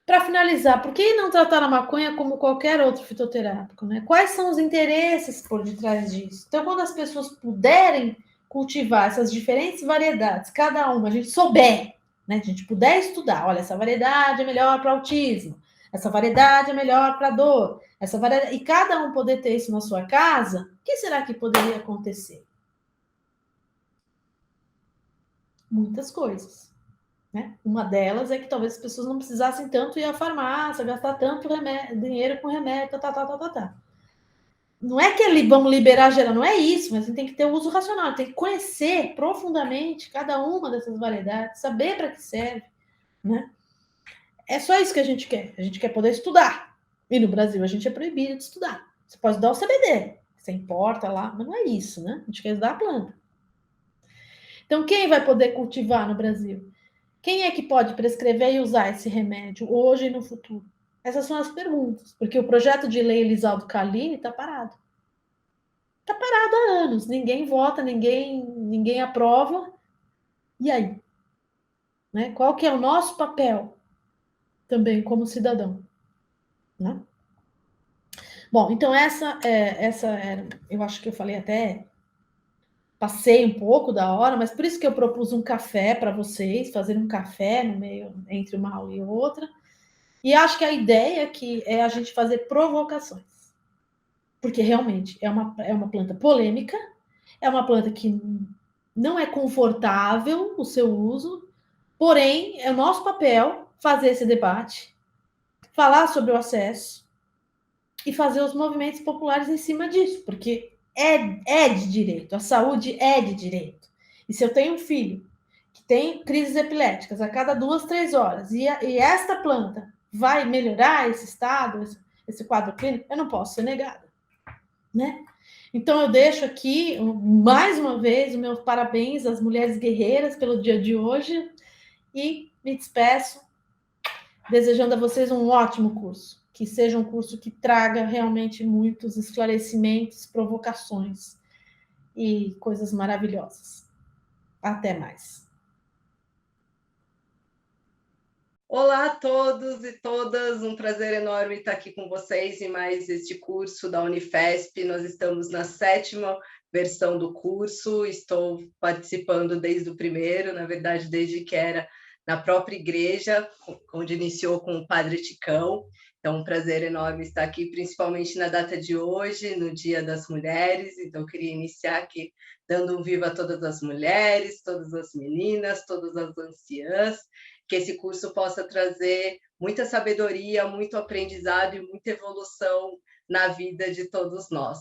Para finalizar, por que não tratar a maconha como qualquer outro fitoterápico? Né? Quais são os interesses por detrás disso? Então, quando as pessoas puderem cultivar essas diferentes variedades, cada uma, a gente souber, né? A gente puder estudar, olha, essa variedade é melhor para autismo, essa variedade é melhor para dor, essa variedade, e cada um poder ter isso na sua casa, o que será que poderia acontecer? Muitas coisas. Né? Uma delas é que talvez as pessoas não precisassem tanto ir à farmácia, gastar tanto dinheiro com remédio, tá. Não é que vamos liberar geral, não é isso, mas a gente tem que ter o uso racional, tem que conhecer profundamente cada uma dessas variedades, saber para que serve, né? É só isso que a gente quer poder estudar. E no Brasil a gente é proibido de estudar. Você pode dar o CBD, você importa lá, mas não é isso, né? A gente quer estudar a planta. Então, quem vai poder cultivar no Brasil? Quem é que pode prescrever e usar esse remédio hoje e no futuro? Essas são as perguntas, porque o projeto de lei Elisaldo Calini está parado. Está parado há anos, ninguém vota, ninguém aprova. E aí? Né? Qual que é o nosso papel também como cidadão? Né? Bom, então essa era, eu acho que eu falei até, passei um pouco da hora, mas por isso que eu propus um café para vocês, fazer um café no meio, entre uma aula e outra. E acho que a ideia aqui é a gente fazer provocações. Porque realmente é uma planta polêmica, é uma planta que não é confortável o seu uso, porém, é o nosso papel fazer esse debate, falar sobre o acesso e fazer os movimentos populares em cima disso, porque é de direito, a saúde é de direito. E se eu tenho um filho que tem crises epiléticas a cada 2, 3 horas, e esta planta vai melhorar esse estado, esse quadro clínico, eu não posso ser negada, né? Então eu deixo aqui, mais uma vez, o meu parabéns às mulheres guerreiras pelo dia de hoje e me despeço desejando a vocês um ótimo curso, que seja um curso que traga realmente muitos esclarecimentos, provocações e coisas maravilhosas. Até mais. Olá a todos e todas, um prazer enorme estar aqui com vocês em mais este curso da Unifesp. Nós estamos na 7ª versão do curso, estou participando desde o primeiro, na verdade, desde que era na própria igreja, onde iniciou com o Padre Ticão. Então, um prazer enorme estar aqui, principalmente na data de hoje, no Dia das Mulheres. Então, eu queria iniciar aqui dando um viva a todas as mulheres, todas as meninas, todas as anciãs, que esse curso possa trazer muita sabedoria, muito aprendizado e muita evolução na vida de todos nós.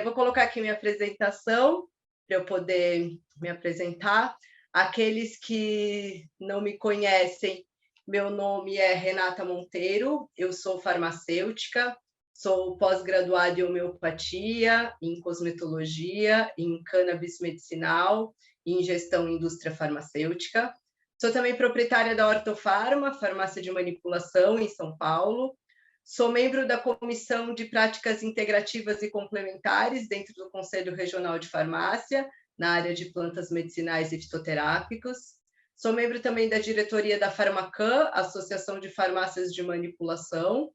Vou colocar aqui minha apresentação, para eu poder me apresentar. Aqueles que não me conhecem, meu nome é Renata Monteiro, eu sou farmacêutica, sou pós-graduada em homeopatia, em cosmetologia, em cannabis medicinal e em gestão em indústria farmacêutica. Sou também proprietária da Ortofarma, farmácia de manipulação em São Paulo. Sou membro da Comissão de Práticas Integrativas e Complementares dentro do Conselho Regional de Farmácia, na área de plantas medicinais e fitoterápicos. Sou membro também da diretoria da Farmacan, Associação de Farmácias de Manipulação.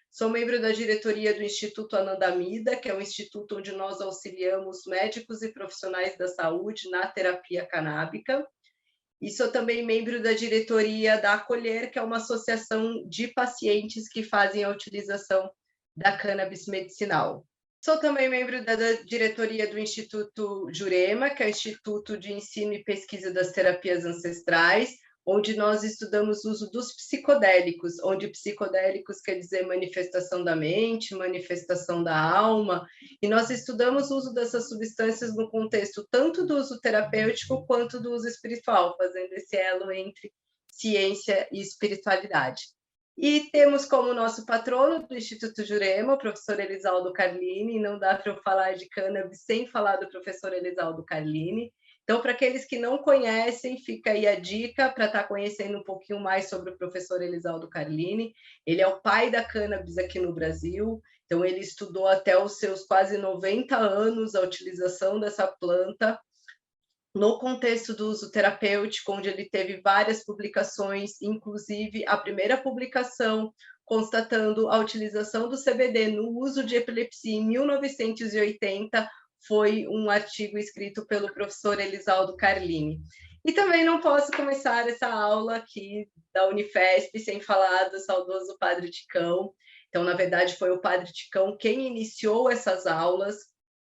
Sou membro da diretoria do Instituto Anandamida, que é um instituto onde nós auxiliamos médicos e profissionais da saúde na terapia canábica. E sou também membro da diretoria da Acolher, que é uma associação de pacientes que fazem a utilização da cannabis medicinal. Sou também membro da diretoria do Instituto Jurema, que é o Instituto de Ensino e Pesquisa das Terapias Ancestrais, onde nós estudamos o uso dos psicodélicos, onde psicodélicos quer dizer manifestação da mente, manifestação da alma, e nós estudamos o uso dessas substâncias no contexto tanto do uso terapêutico quanto do uso espiritual, fazendo esse elo entre ciência e espiritualidade. E temos como nosso patrono do Instituto Jurema, o professor Elisaldo Carlini, e não dá para eu falar de cannabis sem falar do professor Elisaldo Carlini. Então, para aqueles que não conhecem, fica aí a dica para estar conhecendo um pouquinho mais sobre o professor Elisaldo Carlini. Ele é o pai da cannabis aqui no Brasil, então ele estudou até os seus quase 90 anos a utilização dessa planta no contexto do uso terapêutico, onde ele teve várias publicações, inclusive a primeira publicação constatando a utilização do CBD no uso de epilepsia em 1980, foi um artigo escrito pelo professor Elisaldo Carlini. E também não posso começar essa aula aqui da Unifesp sem falar do saudoso Padre Ticão. Então, na verdade, foi o Padre Ticão quem iniciou essas aulas.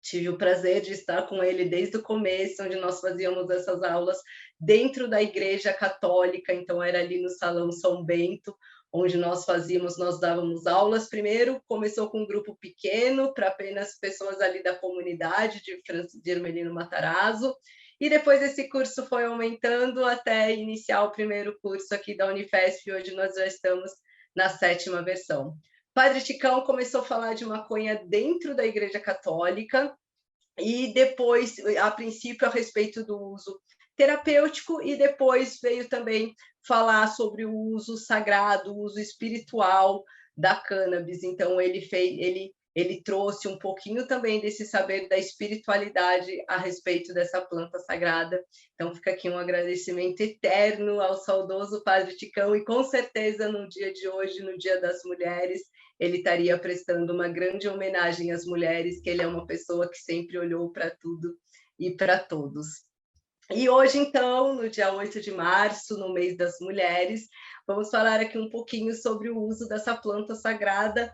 Tive o prazer de estar com ele desde o começo, onde nós fazíamos essas aulas dentro da Igreja Católica, então era ali no Salão São Bento, onde nós dávamos aulas. Primeiro começou com um grupo pequeno, para apenas pessoas ali da comunidade de Hermelino Matarazzo, e depois esse curso foi aumentando até iniciar o primeiro curso aqui da Unifesp, hoje nós já estamos na 7ª versão. Padre Ticão começou a falar de maconha dentro da Igreja Católica, e depois, a princípio, a respeito do uso terapêutico, e depois veio também falar sobre o uso sagrado, o uso espiritual da cannabis. Então, ele trouxe um pouquinho também desse saber da espiritualidade a respeito dessa planta sagrada. Então, fica aqui um agradecimento eterno ao saudoso Padre Ticão, e com certeza no dia de hoje, no Dia das Mulheres, ele estaria prestando uma grande homenagem às mulheres, que ele é uma pessoa que sempre olhou para tudo e para todos. E hoje, então, no dia 8 de março, no mês das mulheres, vamos falar aqui um pouquinho sobre o uso dessa planta sagrada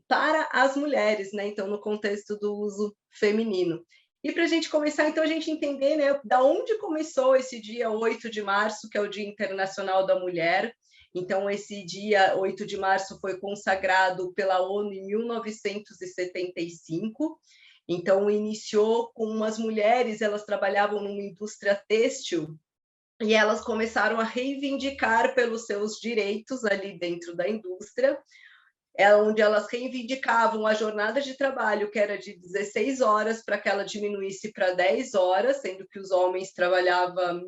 para as mulheres, né? Então, no contexto do uso feminino. E para a gente começar, então, a gente entender, né, da onde começou esse dia 8 de março, que é o Dia Internacional da Mulher. Então, esse dia 8 de março foi consagrado pela ONU em 1975. Então, iniciou com umas mulheres, elas trabalhavam numa indústria têxtil, e elas começaram a reivindicar pelos seus direitos ali dentro da indústria, onde elas reivindicavam a jornada de trabalho, que era de 16 horas, para que ela diminuísse para 10 horas, sendo que os homens trabalhavam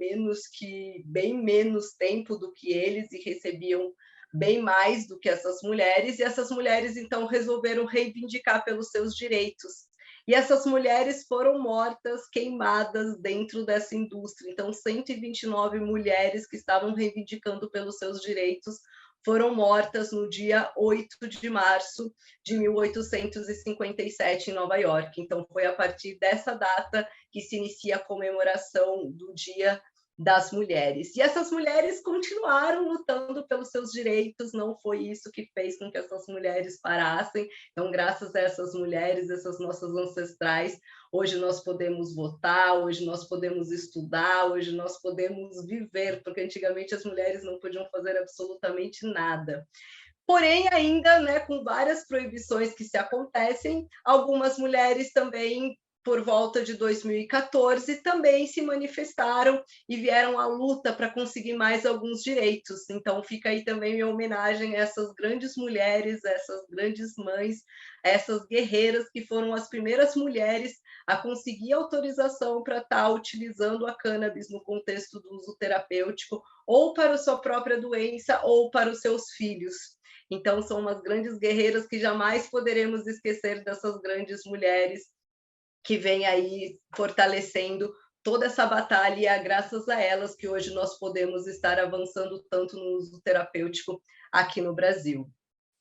bem menos tempo do que eles e recebiam bem mais do que essas mulheres, e essas mulheres, então, resolveram reivindicar pelos seus direitos. E essas mulheres foram mortas, queimadas dentro dessa indústria. Então, 129 mulheres que estavam reivindicando pelos seus direitos foram mortas no dia 8 de março de 1857 em Nova York. Então, foi a partir dessa data que se inicia a comemoração do Dia das Mulheres. E essas mulheres continuaram lutando pelos seus direitos, não foi isso que fez com que essas mulheres parassem. Então, graças a essas mulheres, essas nossas ancestrais, hoje nós podemos votar, hoje nós podemos estudar, hoje nós podemos viver, porque antigamente as mulheres não podiam fazer absolutamente nada. Porém, ainda, né, com várias proibições que se acontecem, algumas mulheres também, por volta de 2014, também se manifestaram e vieram à luta para conseguir mais alguns direitos. Então, fica aí também minha homenagem a essas grandes mulheres, a essas grandes mães, a essas guerreiras que foram as primeiras mulheres a conseguir autorização para estar utilizando a cannabis no contexto do uso terapêutico, ou para a sua própria doença, ou para os seus filhos. Então, são umas grandes guerreiras que jamais poderemos esquecer dessas grandes mulheres que vêm aí fortalecendo toda essa batalha, e é graças a elas que hoje nós podemos estar avançando tanto no uso terapêutico aqui no Brasil.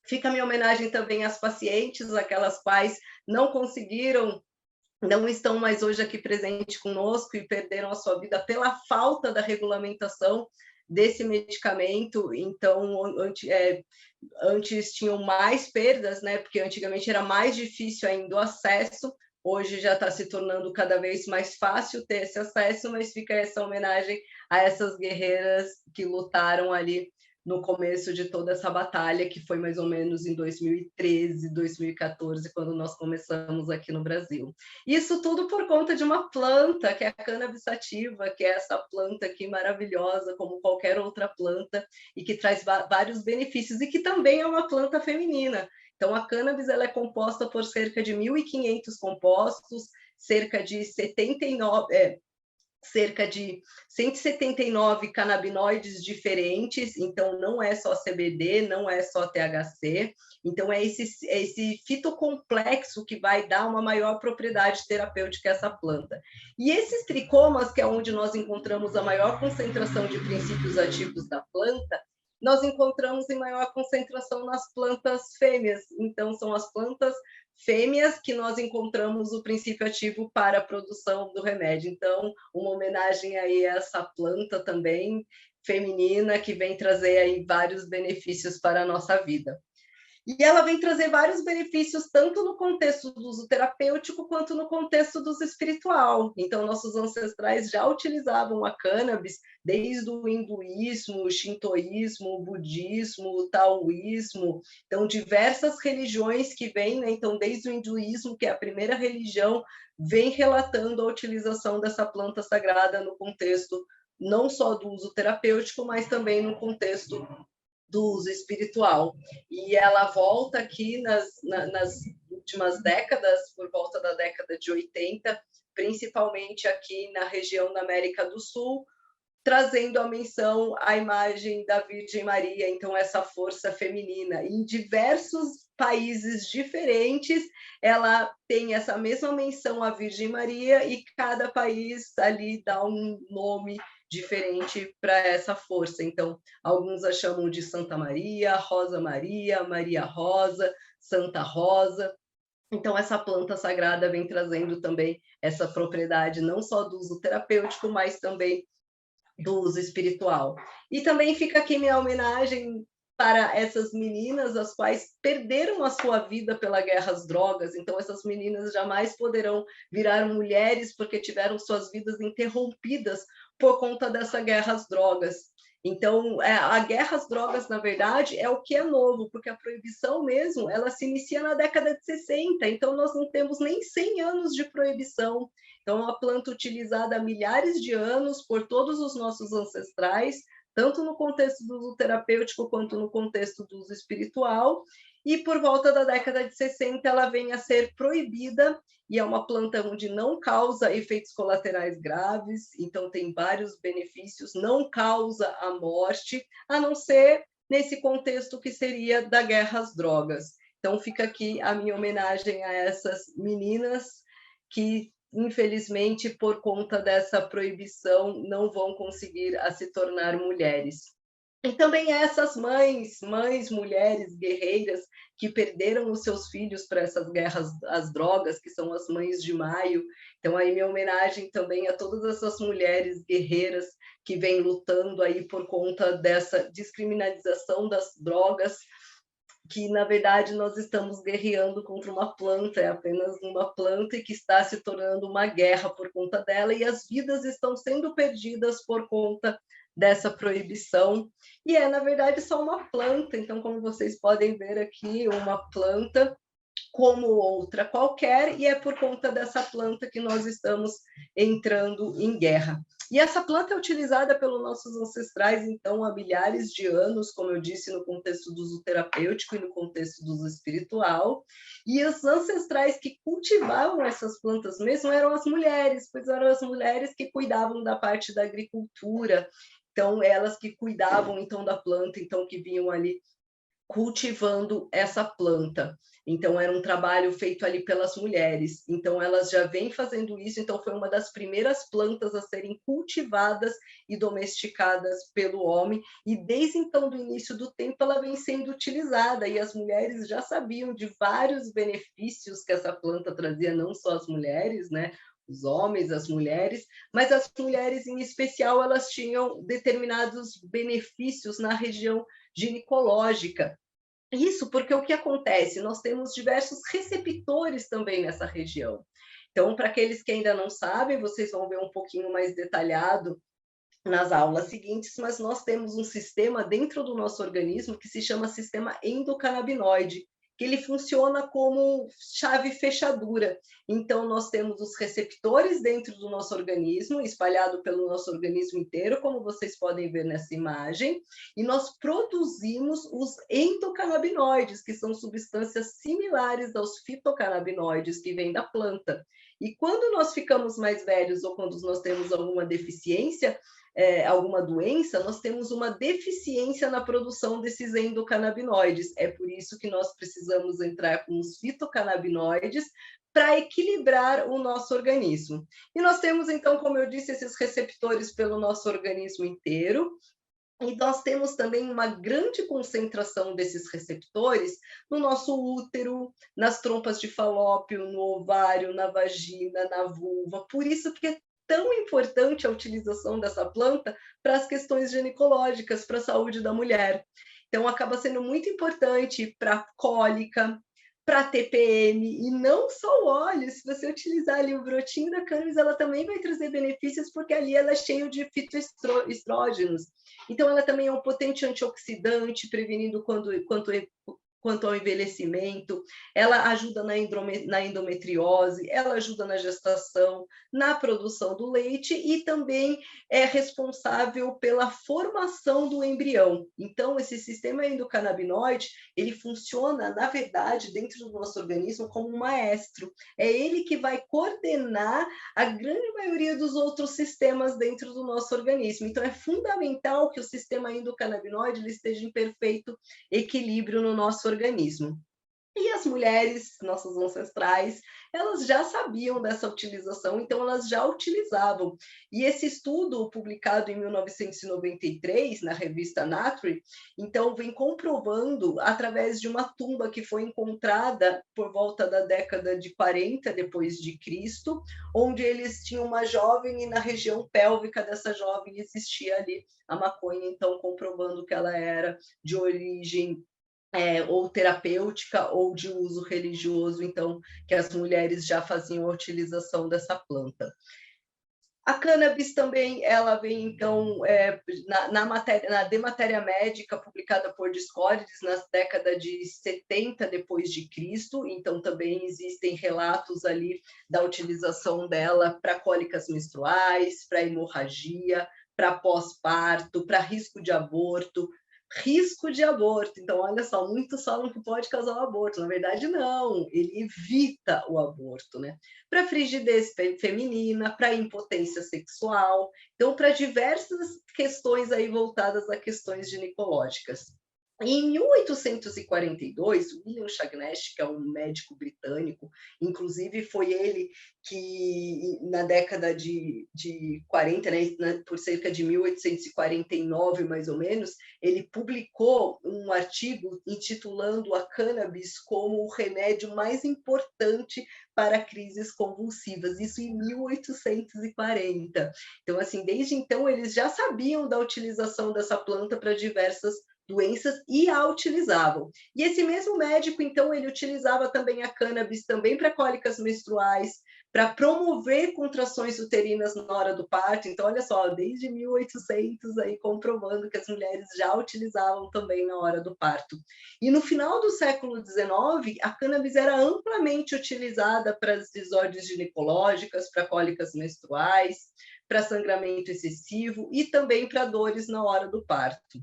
Fica a minha homenagem também às pacientes, aquelas quais não conseguiram, não estão mais hoje aqui presentes conosco e perderam a sua vida pela falta da regulamentação desse medicamento. Então, antes tinham mais perdas, né? Porque antigamente era mais difícil ainda o acesso, hoje já está se tornando cada vez mais fácil ter esse acesso, mas fica essa homenagem a essas guerreiras que lutaram ali no começo de toda essa batalha, que foi mais ou menos em 2013, 2014, quando nós começamos aqui no Brasil. Isso tudo por conta de uma planta, que é a cannabis sativa, que é essa planta aqui maravilhosa, como qualquer outra planta, e que traz vários benefícios, e que também é uma planta feminina. Então, a cannabis ela é composta por cerca de 1.500 compostos, cerca de 179 canabinoides diferentes, então não é só CBD, não é só THC, então é esse fitocomplexo que vai dar uma maior propriedade terapêutica a essa planta. E esses tricomas, que é onde nós encontramos a maior concentração de princípios ativos da planta, nós encontramos em maior concentração nas plantas fêmeas, então são as plantas fêmeas que nós encontramos o princípio ativo para a produção do remédio. Então, uma homenagem aí a essa planta também feminina, que vem trazer aí vários benefícios para a nossa vida. E ela vem trazer vários benefícios, tanto no contexto do uso terapêutico, quanto no contexto do uso espiritual. Então, nossos ancestrais já utilizavam a cannabis desde o hinduísmo, o shintoísmo, o budismo, o taoísmo. Então, diversas religiões que vêm, né? Então, desde o hinduísmo, que é a primeira religião, vem relatando a utilização dessa planta sagrada no contexto não só do uso terapêutico, mas também no contexto do uso espiritual. E ela volta aqui nas últimas décadas, por volta da década de 80, principalmente aqui na região da América do Sul, trazendo a menção à imagem da Virgem Maria, então essa força feminina. Em diversos países diferentes, ela tem essa mesma menção à Virgem Maria, e cada país ali dá um nome diferente para essa força. Então, alguns a chamam de Santa Maria, Rosa Maria, Maria Rosa, Santa Rosa. Então, essa planta sagrada vem trazendo também essa propriedade não só do uso terapêutico, mas também do uso espiritual. E também fica aqui minha homenagem para essas meninas, as quais perderam a sua vida pela guerra às drogas. Então, essas meninas jamais poderão virar mulheres porque tiveram suas vidas interrompidas por conta dessa guerra às drogas. Então, a guerra às drogas, na verdade, é o que é novo, porque a proibição mesmo, ela se inicia na década de 60, então nós não temos nem 100 anos de proibição. Então, é uma planta utilizada há milhares de anos por todos os nossos ancestrais, tanto no contexto do uso terapêutico quanto no contexto do uso espiritual, e por volta da década de 60 ela vem a ser proibida, e é uma planta onde não causa efeitos colaterais graves, então tem vários benefícios, não causa a morte, a não ser nesse contexto que seria da guerra às drogas. Então fica aqui a minha homenagem a essas meninas que, infelizmente, por conta dessa proibição, não vão conseguir se tornar mulheres. E também essas mães, mulheres guerreiras que perderam os seus filhos para essas guerras às drogas, que são as Mães de Maio. Então aí minha homenagem também a todas essas mulheres guerreiras que vêm lutando aí por conta dessa descriminalização das drogas, que na verdade nós estamos guerreando contra uma planta, é apenas uma planta e que está se tornando uma guerra por conta dela, e as vidas estão sendo perdidas por conta dessa proibição. E é, na verdade, só uma planta, então, como vocês podem ver aqui, uma planta como outra qualquer, e é por conta dessa planta que nós estamos entrando em guerra. E essa planta é utilizada pelos nossos ancestrais, então, há milhares de anos, como eu disse, no contexto do uso terapêutico e no contexto do uso espiritual. E os ancestrais que cultivavam essas plantas mesmo eram as mulheres, pois eram as mulheres que cuidavam da parte da agricultura. Então, elas que cuidavam então da planta, então que vinham ali cultivando essa planta. Então, era um trabalho feito ali pelas mulheres. Então, elas já vêm fazendo isso. Então, foi uma das primeiras plantas a serem cultivadas e domesticadas pelo homem. E desde então, do início do tempo, ela vem sendo utilizada. E as mulheres já sabiam de vários benefícios que essa planta trazia, não só as mulheres, né? Os homens, as mulheres, mas as mulheres em especial, elas tinham determinados benefícios na região ginecológica. Isso porque o que acontece? Nós temos diversos receptores também nessa região. Então, para aqueles que ainda não sabem, vocês vão ver um pouquinho mais detalhado nas aulas seguintes, mas nós temos um sistema dentro do nosso organismo que se chama sistema endocannabinoide, que ele funciona como chave fechadura. Então, nós temos os receptores dentro do nosso organismo, espalhado pelo nosso organismo inteiro, como vocês podem ver nessa imagem, e nós produzimos os endocannabinoides, que são substâncias similares aos fitocannabinoides que vêm da planta. E quando nós ficamos mais velhos ou quando nós temos alguma deficiência, alguma doença, nós temos uma deficiência na produção desses endocannabinoides. É por isso que nós precisamos entrar com os fitocannabinoides para equilibrar o nosso organismo. E nós temos, então, como eu disse, esses receptores pelo nosso organismo inteiro. E nós temos também uma grande concentração desses receptores no nosso útero, nas trompas de falópio, no ovário, na vagina, na vulva. Por isso que é tão importante a utilização dessa planta para as questões ginecológicas, para a saúde da mulher. Então, acaba sendo muito importante para cólica, para TPM, e não só o óleo. Se você utilizar ali o brotinho da cannabis, ela também vai trazer benefícios, porque ali ela é cheia de fitoestrógenos. Então, ela também é um potente antioxidante, prevenindo quanto ao envelhecimento, ela ajuda na endometriose, ela ajuda na gestação, na produção do leite e também é responsável pela formação do embrião. Então, esse sistema endocannabinoide, ele funciona, na verdade, dentro do nosso organismo como um maestro. É ele que vai coordenar a grande maioria dos outros sistemas dentro do nosso organismo. Então, é fundamental que o sistema endocannabinoide ele esteja em perfeito equilíbrio no nosso organismo. E as mulheres, nossas ancestrais, elas já sabiam dessa utilização, então elas já utilizavam. E esse estudo, publicado em 1993, na revista Nature, então vem comprovando, através de uma tumba que foi encontrada por volta da década de 40 depois de Cristo, onde eles tinham uma jovem e na região pélvica dessa jovem existia ali a maconha, então comprovando que ela era de origem ou terapêutica ou de uso religioso, então, que as mulheres já faziam a utilização dessa planta. A cannabis também, ela vem, então, na De Matéria Médica, publicada por Discordes, nas décadas de 70 depois de Cristo, então também existem relatos ali da utilização dela para cólicas menstruais, para hemorragia, para pós-parto, para risco de aborto. Então, olha só, muitos falam que pode causar um aborto. Na verdade, não, ele evita o aborto, né? Para frigidez feminina, para impotência sexual, então, para diversas questões aí voltadas a questões ginecológicas. Em 1842, William Chagnash, que é um médico britânico, inclusive foi ele que, na década de 40, né, por cerca de 1849, mais ou menos, ele publicou um artigo intitulando a cannabis como o remédio mais importante para crises convulsivas, isso em 1840. Então, assim, desde então, eles já sabiam da utilização dessa planta para diversas doenças e a utilizavam. E esse mesmo médico, então, ele utilizava também a cannabis também para cólicas menstruais, para promover contrações uterinas na hora do parto. Então, olha só, desde 1800 aí comprovando que as mulheres já utilizavam também na hora do parto. E no final do século XIX, a cannabis era amplamente utilizada para as desordens ginecológicas, para cólicas menstruais, para sangramento excessivo e também para dores na hora do parto.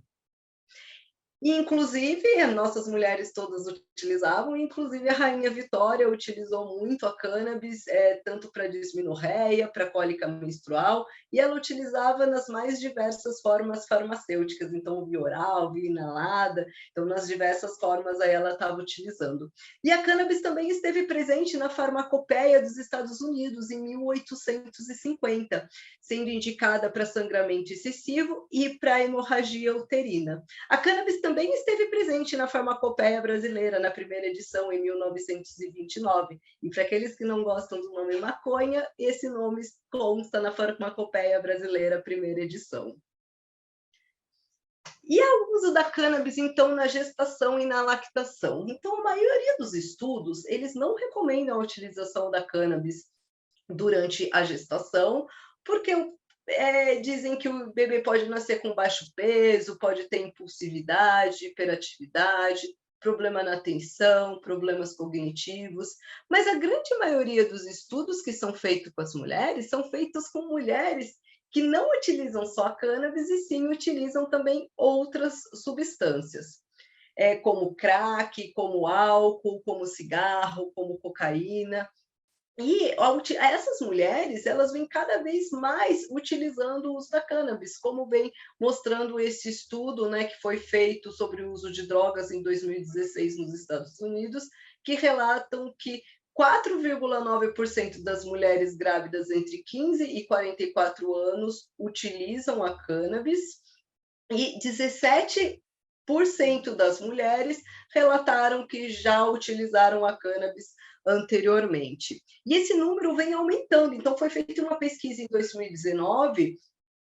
E, inclusive, nossas mulheres todas utilizavam, inclusive a Rainha Vitória utilizou muito a cannabis, tanto para dismenorreia, para cólica menstrual, e ela utilizava nas mais diversas formas farmacêuticas, então via oral, via inalada, então nas diversas formas aí ela estava utilizando. E a cannabis também esteve presente na farmacopeia dos Estados Unidos em 1850, sendo indicada para sangramento excessivo e para hemorragia uterina. A cannabis também esteve presente na farmacopeia brasileira, na primeira edição, em 1929. E para aqueles que não gostam do nome maconha, esse nome consta na farmacopeia brasileira, primeira edição. E o uso da cannabis, então, na gestação e na lactação? Então, a maioria dos estudos, eles não recomendam a utilização da cannabis durante a gestação, porque dizem que o bebê pode nascer com baixo peso, pode ter impulsividade, hiperatividade, problema na atenção, problemas cognitivos, mas a grande maioria dos estudos que são feitos com as mulheres são feitos com mulheres que não utilizam só a cannabis e sim utilizam também outras substâncias, como crack, como álcool, como cigarro, como cocaína. E essas mulheres, elas vêm cada vez mais utilizando o uso da cannabis, como vem mostrando esse estudo, né, que foi feito sobre o uso de drogas em 2016 nos Estados Unidos, que relatam que 4,9% das mulheres grávidas entre 15 e 44 anos utilizam a cannabis e 17% das mulheres relataram que já utilizaram a cannabis anteriormente. E esse número vem aumentando. Então, foi feita uma pesquisa em 2019,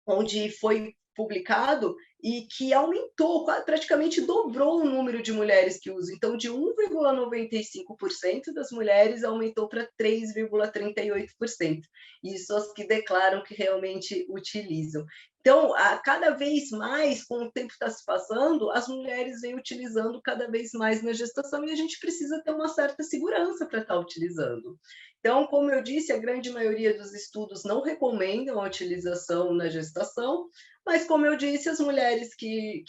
onde foi publicado e que aumentou, praticamente dobrou o número de mulheres que usam. Então, de 1,95% das mulheres aumentou para 3,38%. Isso as que declaram que realmente utilizam. Então, cada vez mais, com o tempo está se passando, as mulheres vêm utilizando cada vez mais na gestação e a gente precisa ter uma certa segurança para estar utilizando. Então, como eu disse, a grande maioria dos estudos não recomendam a utilização na gestação, mas, como eu disse, as mulheres que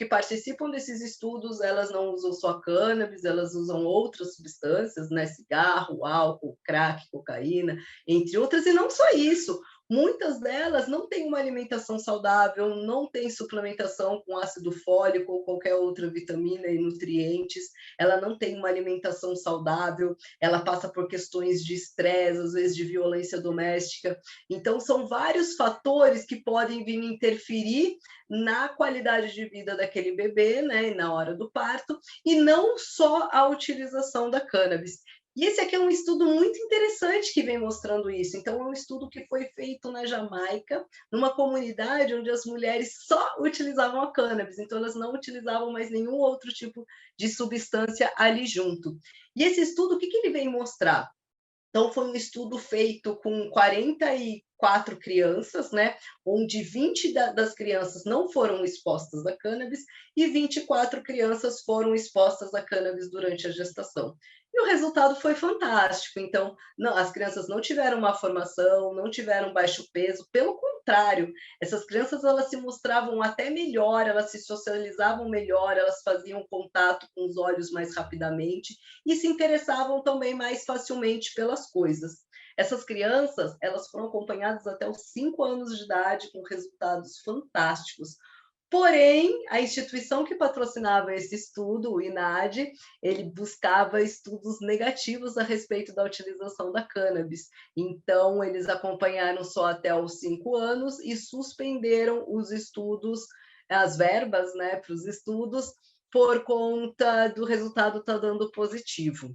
participam desses estudos, elas não usam só cannabis, elas usam outras substâncias, né? Cigarro, álcool, crack, cocaína, entre outras, e não só isso. Muitas delas não têm uma alimentação saudável, não têm suplementação com ácido fólico ou qualquer outra vitamina e nutrientes, ela não tem uma alimentação saudável, ela passa por questões de estresse, às vezes de violência doméstica. Então, são vários fatores que podem vir interferir na qualidade de vida daquele bebê, né, na hora do parto, e não só a utilização da cannabis. E esse aqui é um estudo muito interessante que vem mostrando isso. Então, é um estudo que foi feito na Jamaica, numa comunidade onde as mulheres só utilizavam a cannabis, então elas não utilizavam mais nenhum outro tipo de substância ali junto. E esse estudo, o que ele vem mostrar? Então, foi um estudo feito com 44 crianças, né, onde 20 das crianças não foram expostas a cannabis e 24 crianças foram expostas a cannabis durante a gestação. E o resultado foi fantástico. Então, as crianças não tiveram má formação, não tiveram baixo peso, pelo contrário, essas crianças elas se mostravam até melhor, elas se socializavam melhor, elas faziam contato com os olhos mais rapidamente e se interessavam também mais facilmente pelas coisas. Essas crianças, elas foram acompanhadas até os 5 anos de idade com resultados fantásticos. Porém, a instituição que patrocinava esse estudo, o INAD, ele buscava estudos negativos a respeito da utilização da cannabis. Então, eles acompanharam só até os 5 anos e suspenderam os estudos, as verbas, né, para os estudos, por conta do resultado estar dando positivo.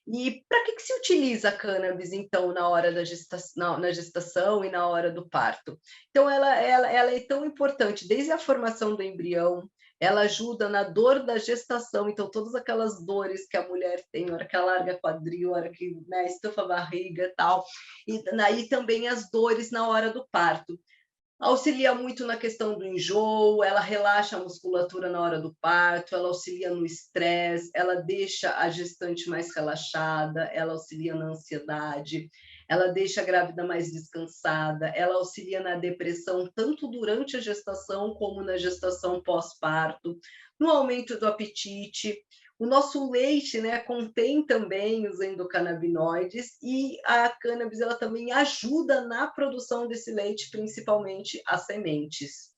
E para que se utiliza a cannabis, então, na hora da gestação, na gestação e na hora do parto? Então, ela é tão importante, desde a formação do embrião, ela ajuda na dor da gestação, então, todas aquelas dores que a mulher tem, na hora que ela larga quadril, na hora que, né, estufa a barriga e tal, e aí também as dores na hora do parto. Auxilia muito na questão do enjoo, ela relaxa a musculatura na hora do parto, ela auxilia no estresse, ela deixa a gestante mais relaxada, ela auxilia na ansiedade, ela deixa a grávida mais descansada, ela auxilia na depressão, tanto durante a gestação como na gestação pós-parto, no aumento do apetite. O nosso leite, né, contém também os endocannabinoides e a cannabis ela também ajuda na produção desse leite, principalmente as sementes,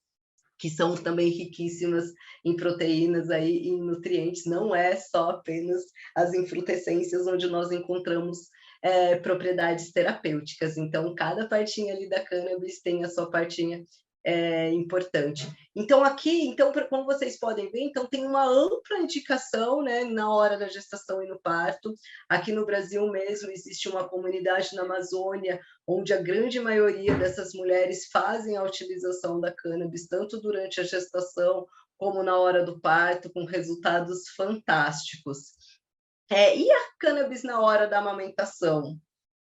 que são também riquíssimas em proteínas aí, e em nutrientes. Não é só apenas as infrutescências onde nós encontramos propriedades terapêuticas. Então, cada partinha ali da cannabis tem a sua partinha importante. Então, aqui, então, como vocês podem ver, então tem uma ampla indicação, né, na hora da gestação e no parto. Aqui no Brasil mesmo existe uma comunidade na Amazônia, onde a grande maioria dessas mulheres fazem a utilização da cannabis, tanto durante a gestação como na hora do parto, com resultados fantásticos. E a cannabis na hora da amamentação?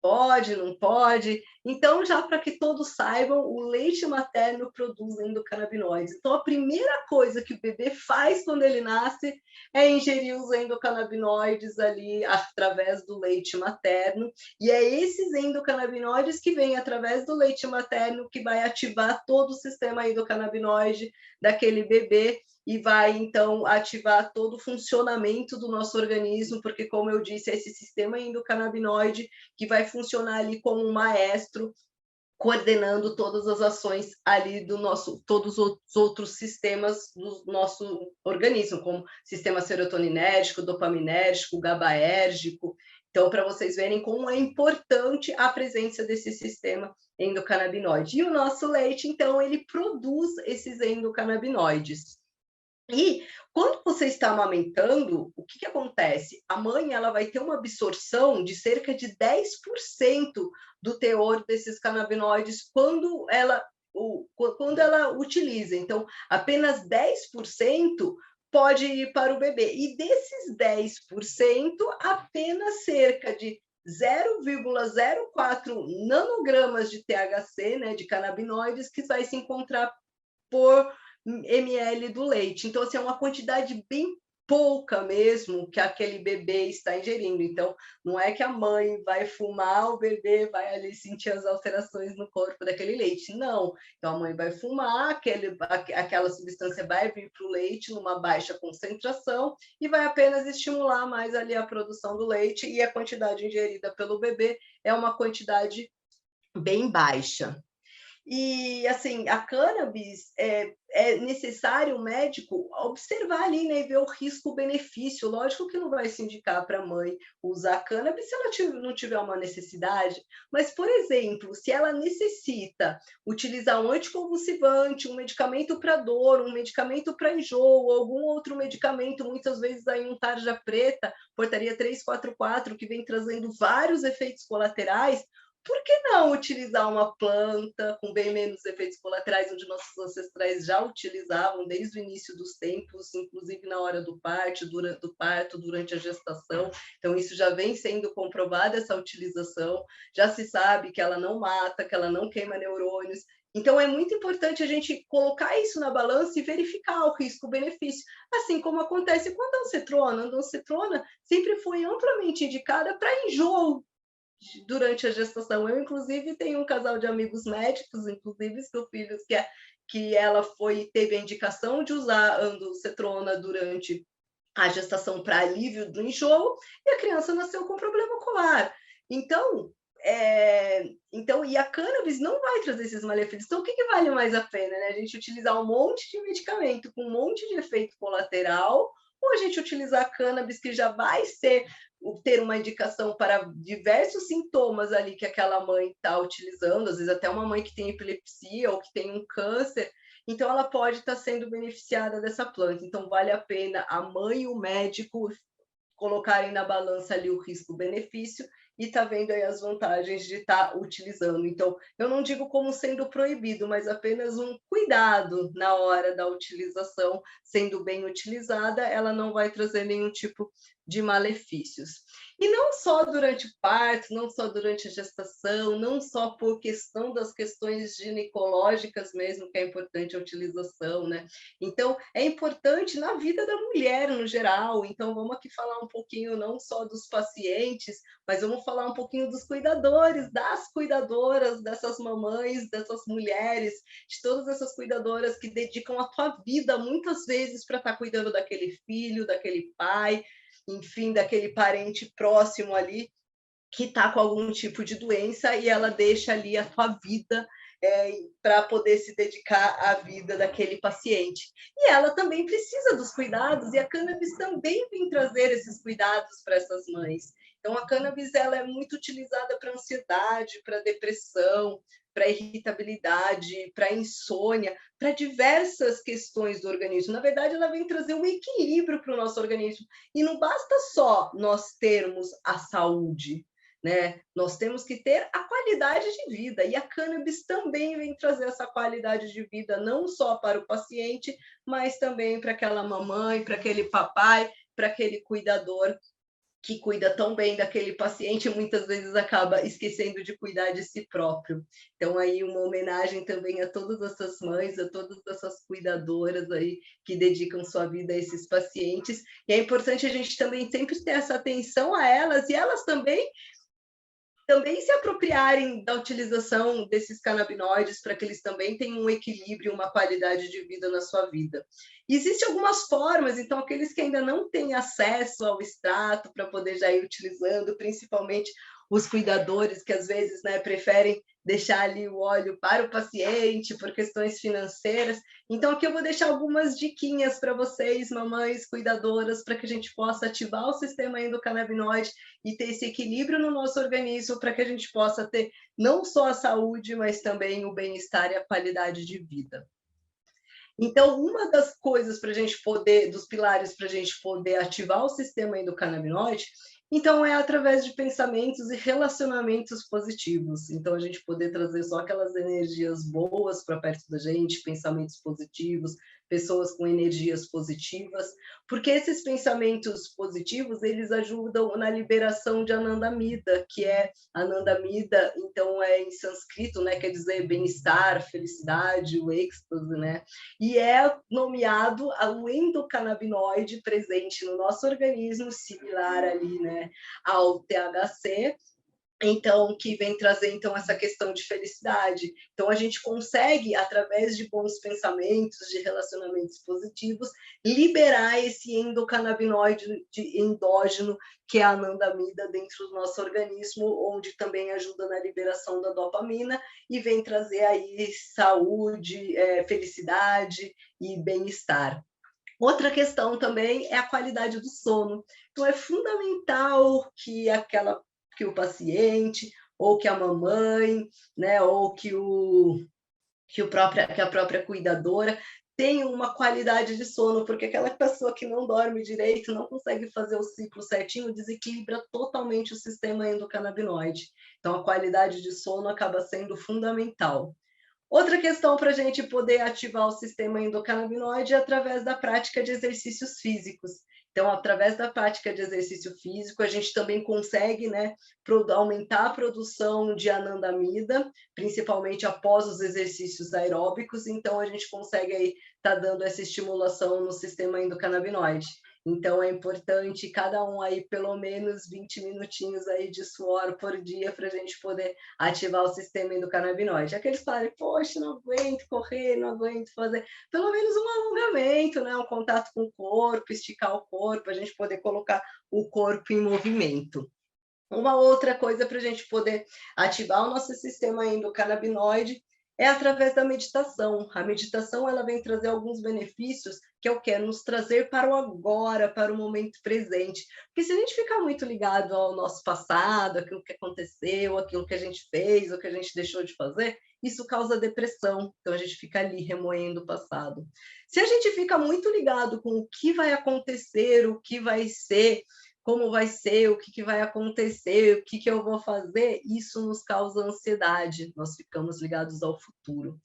Pode, não pode? Então, já para que todos saibam, o leite materno produz endocannabinoides. Então, a primeira coisa que o bebê faz quando ele nasce é ingerir os endocannabinoides ali através do leite materno. E é esses endocannabinoides que vêm através do leite materno que vai ativar todo o sistema endocannabinoide daquele bebê e vai, então, ativar todo o funcionamento do nosso organismo, porque, como eu disse, é esse sistema endocannabinoide que vai funcionar ali como um maestro, coordenando todas as ações ali do nosso, todos os outros sistemas do nosso organismo, como sistema serotoninérgico, dopaminérgico, GABAérgico. Então, para vocês verem como é importante a presença desse sistema endocannabinoide. E o nosso leite, então, ele produz esses endocannabinoides. E quando você está amamentando, o que acontece? A mãe ela vai ter uma absorção de cerca de 10% do teor desses canabinoides quando ela utiliza. Então, apenas 10% pode ir para o bebê. E desses 10%, apenas cerca de 0,04 nanogramas de THC, né, de canabinoides, que vai se encontrar por ml do leite. Então, assim, é uma quantidade bem pouca mesmo que aquele bebê está ingerindo. Então, não é que a mãe vai fumar, o bebê vai ali sentir as alterações no corpo daquele leite. Não. Então, a mãe vai fumar, aquela substância vai vir para o leite numa baixa concentração e vai apenas estimular mais ali a produção do leite, e a quantidade ingerida pelo bebê é uma quantidade bem baixa. E, assim, a cannabis, é necessário o médico observar ali, né, e ver o risco-benefício. Lógico que não vai se indicar para a mãe usar cannabis se ela não tiver uma necessidade, mas, por exemplo, se ela necessita utilizar um anticonvulsivante, um medicamento para dor, um medicamento para enjoo, algum outro medicamento, muitas vezes aí um tarja preta, portaria 344, que vem trazendo vários efeitos colaterais, por que não utilizar uma planta com bem menos efeitos colaterais, onde nossos ancestrais já utilizavam desde o início dos tempos, inclusive na hora do parto, durante a gestação? Então, isso já vem sendo comprovado, essa utilização. Já se sabe que ela não mata, que ela não queima neurônios. Então, é muito importante a gente colocar isso na balança e verificar o risco-benefício, assim como acontece com a dancetrona. A dancetrona sempre foi amplamente indicada para enjoo durante a gestação. Eu, inclusive, tenho um casal de amigos médicos, inclusive seu filho, que ela teve a indicação de usar andocetrona durante a gestação para alívio do enjoo, e a criança nasceu com problema ocular. Então, então, e a cannabis não vai trazer esses malefícios. Então, o que vale mais a pena, né? A gente utilizar um monte de medicamento com um monte de efeito colateral, ou a gente utilizar a cannabis que já vai ter uma indicação para diversos sintomas ali que aquela mãe está utilizando, às vezes até uma mãe que tem epilepsia ou que tem um câncer, então ela pode estar sendo beneficiada dessa planta. Então, vale a pena a mãe e o médico colocarem na balança ali o risco-benefício e tá vendo aí as vantagens de estar utilizando. Então, eu não digo como sendo proibido, mas apenas um cuidado na hora da utilização, sendo bem utilizada, ela não vai trazer nenhum tipo de malefícios. E não só durante o parto, não só durante a gestação, não só por questão das questões ginecológicas mesmo, que é importante a utilização, né? Então, é importante na vida da mulher no geral. Então, vamos aqui falar um pouquinho não só dos pacientes, mas vamos falar um pouquinho dos cuidadores, das cuidadoras, dessas mamães, dessas mulheres, de todas essas cuidadoras que dedicam a sua vida muitas vezes para estar cuidando daquele filho, daquele pai, enfim, daquele parente próximo ali que está com algum tipo de doença e ela deixa ali a sua vida para poder se dedicar à vida daquele paciente. E ela também precisa dos cuidados, e a cannabis também vem trazer esses cuidados para essas mães. Então, a cannabis ela é muito utilizada para ansiedade, para depressão, para irritabilidade, para insônia, para diversas questões do organismo. Na verdade, ela vem trazer um equilíbrio para o nosso organismo. E não basta só nós termos a saúde, né? Nós temos que ter a qualidade de vida, e a cannabis também vem trazer essa qualidade de vida, não só para o paciente, mas também para aquela mamãe, para aquele papai, para aquele cuidador que cuida tão bem daquele paciente, muitas vezes acaba esquecendo de cuidar de si próprio. Então, aí, uma homenagem também a todas essas mães, a todas essas cuidadoras aí que dedicam sua vida a esses pacientes. E é importante a gente também sempre ter essa atenção a elas, e elas também se apropriarem da utilização desses canabinoides para que eles também tenham um equilíbrio, uma qualidade de vida na sua vida. Existem algumas formas, então aqueles que ainda não têm acesso ao extrato para poder já ir utilizando, principalmente os cuidadores que às vezes, né, preferem deixar ali o óleo para o paciente por questões financeiras. Então aqui eu vou deixar algumas diquinhas para vocês, mamães, cuidadoras, para que a gente possa ativar o sistema endocannabinoide e ter esse equilíbrio no nosso organismo para que a gente possa ter não só a saúde, mas também o bem-estar e a qualidade de vida. Então, uma das coisas para a gente poder, dos pilares para a gente poder ativar o sistema endocannabinoide, então é através de pensamentos e relacionamentos positivos. Então, a gente poder trazer só aquelas energias boas para perto da gente, pensamentos positivos, pessoas com energias positivas, porque esses pensamentos positivos, eles ajudam na liberação de Anandamida, que é Anandamida, então é em sânscrito, né, quer dizer bem-estar, felicidade, o êxtase, né? E é nomeado o endocannabinoide presente no nosso organismo, similar ali, né, ao THC, então, que vem trazer então essa questão de felicidade. Então, a gente consegue, através de bons pensamentos, de relacionamentos positivos, liberar esse endocannabinoide endógeno, que é a anandamida, dentro do nosso organismo, onde também ajuda na liberação da dopamina e vem trazer aí saúde, felicidade e bem-estar. Outra questão também é a qualidade do sono. Então, é fundamental que o paciente, ou que a mamãe, né, ou que a própria cuidadora tenha uma qualidade de sono, porque aquela pessoa que não dorme direito, não consegue fazer o ciclo certinho, desequilibra totalmente o sistema endocannabinoide. Então, a qualidade de sono acaba sendo fundamental. Outra questão para a gente poder ativar o sistema endocannabinoide é através da prática de exercícios físicos. Então, através da prática de exercício físico, a gente também consegue, né, aumentar a produção de anandamida, principalmente após os exercícios aeróbicos. Então, a gente consegue aí estar dando essa estimulação no sistema endocannabinoide. Então, é importante cada um aí, pelo menos 20 minutinhos aí de suor por dia, para a gente poder ativar o sistema endocannabinoide. Aqueles que falam, poxa, não aguento correr, não aguento fazer. Pelo menos um alongamento, né? Um contato com o corpo, esticar o corpo, a gente poder colocar o corpo em movimento. Uma outra coisa para a gente poder ativar o nosso sistema endocannabinoide é através da meditação. A meditação ela vem trazer alguns benefícios, que é o quê? Nos trazer para o agora, para o momento presente. Porque se a gente ficar muito ligado ao nosso passado, aquilo que aconteceu, aquilo que a gente fez, o que a gente deixou de fazer, isso causa depressão. Então a gente fica ali remoendo o passado. Se a gente fica muito ligado com o que vai acontecer, o que vai ser, como vai ser, o que vai acontecer, o que eu vou fazer, isso nos causa ansiedade, nós ficamos ligados ao futuro.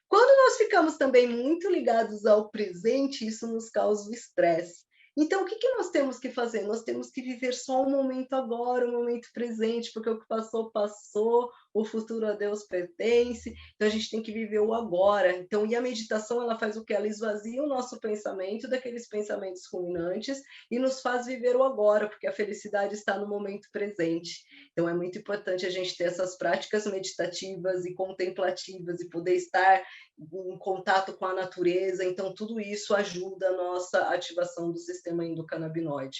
Quando nós ficamos também muito ligados ao presente, isso nos causa o estresse. Então, o que nós temos que fazer? Nós temos que viver só o momento agora, o momento presente, porque o que passou, passou, o futuro a Deus pertence, então a gente tem que viver o agora. Então, e a meditação, ela faz o que? Ela esvazia o nosso pensamento daqueles pensamentos ruminantes e nos faz viver o agora, porque a felicidade está no momento presente. Então, é muito importante a gente ter essas práticas meditativas e contemplativas e poder estar em contato com a natureza. Então, tudo isso ajuda a nossa ativação do sistema endocannabinoide.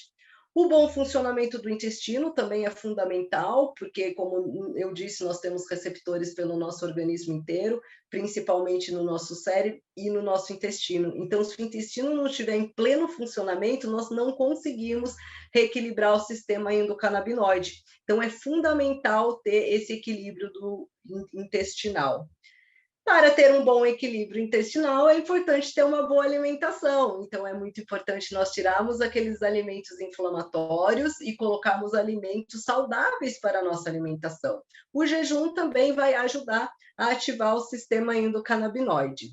O bom funcionamento do intestino também é fundamental, porque, como eu disse, nós temos receptores pelo nosso organismo inteiro, principalmente no nosso cérebro e no nosso intestino. Então, se o intestino não estiver em pleno funcionamento, nós não conseguimos reequilibrar o sistema endocannabinoide. Então, é fundamental ter esse equilíbrio do intestinal. Para ter um bom equilíbrio intestinal, é importante ter uma boa alimentação. Então, é muito importante nós tirarmos aqueles alimentos inflamatórios e colocarmos alimentos saudáveis para a nossa alimentação. O jejum também vai ajudar a ativar o sistema endocannabinoide.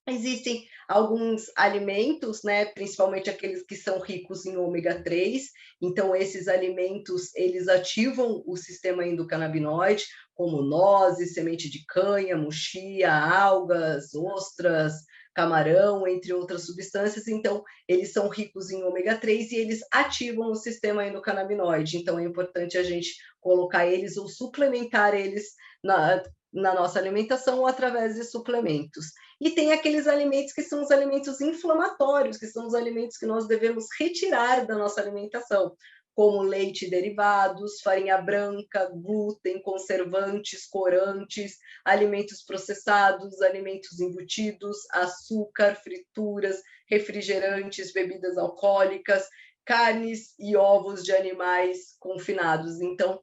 Existem alguns alimentos, né, principalmente aqueles que são ricos em ômega 3, então esses alimentos, eles ativam o sistema endocannabinoide, como nozes, semente de cânhamo, chia, algas, ostras, camarão, entre outras substâncias, então eles são ricos em ômega 3 e eles ativam o sistema endocannabinoide, então é importante a gente colocar eles ou suplementar eles na nossa alimentação ou através de suplementos. E tem aqueles alimentos que são os alimentos inflamatórios, que são os alimentos que nós devemos retirar da nossa alimentação, como leite e derivados, farinha branca, glúten, conservantes, corantes, alimentos processados, alimentos embutidos, açúcar, frituras, refrigerantes, bebidas alcoólicas, carnes e ovos de animais confinados. Então,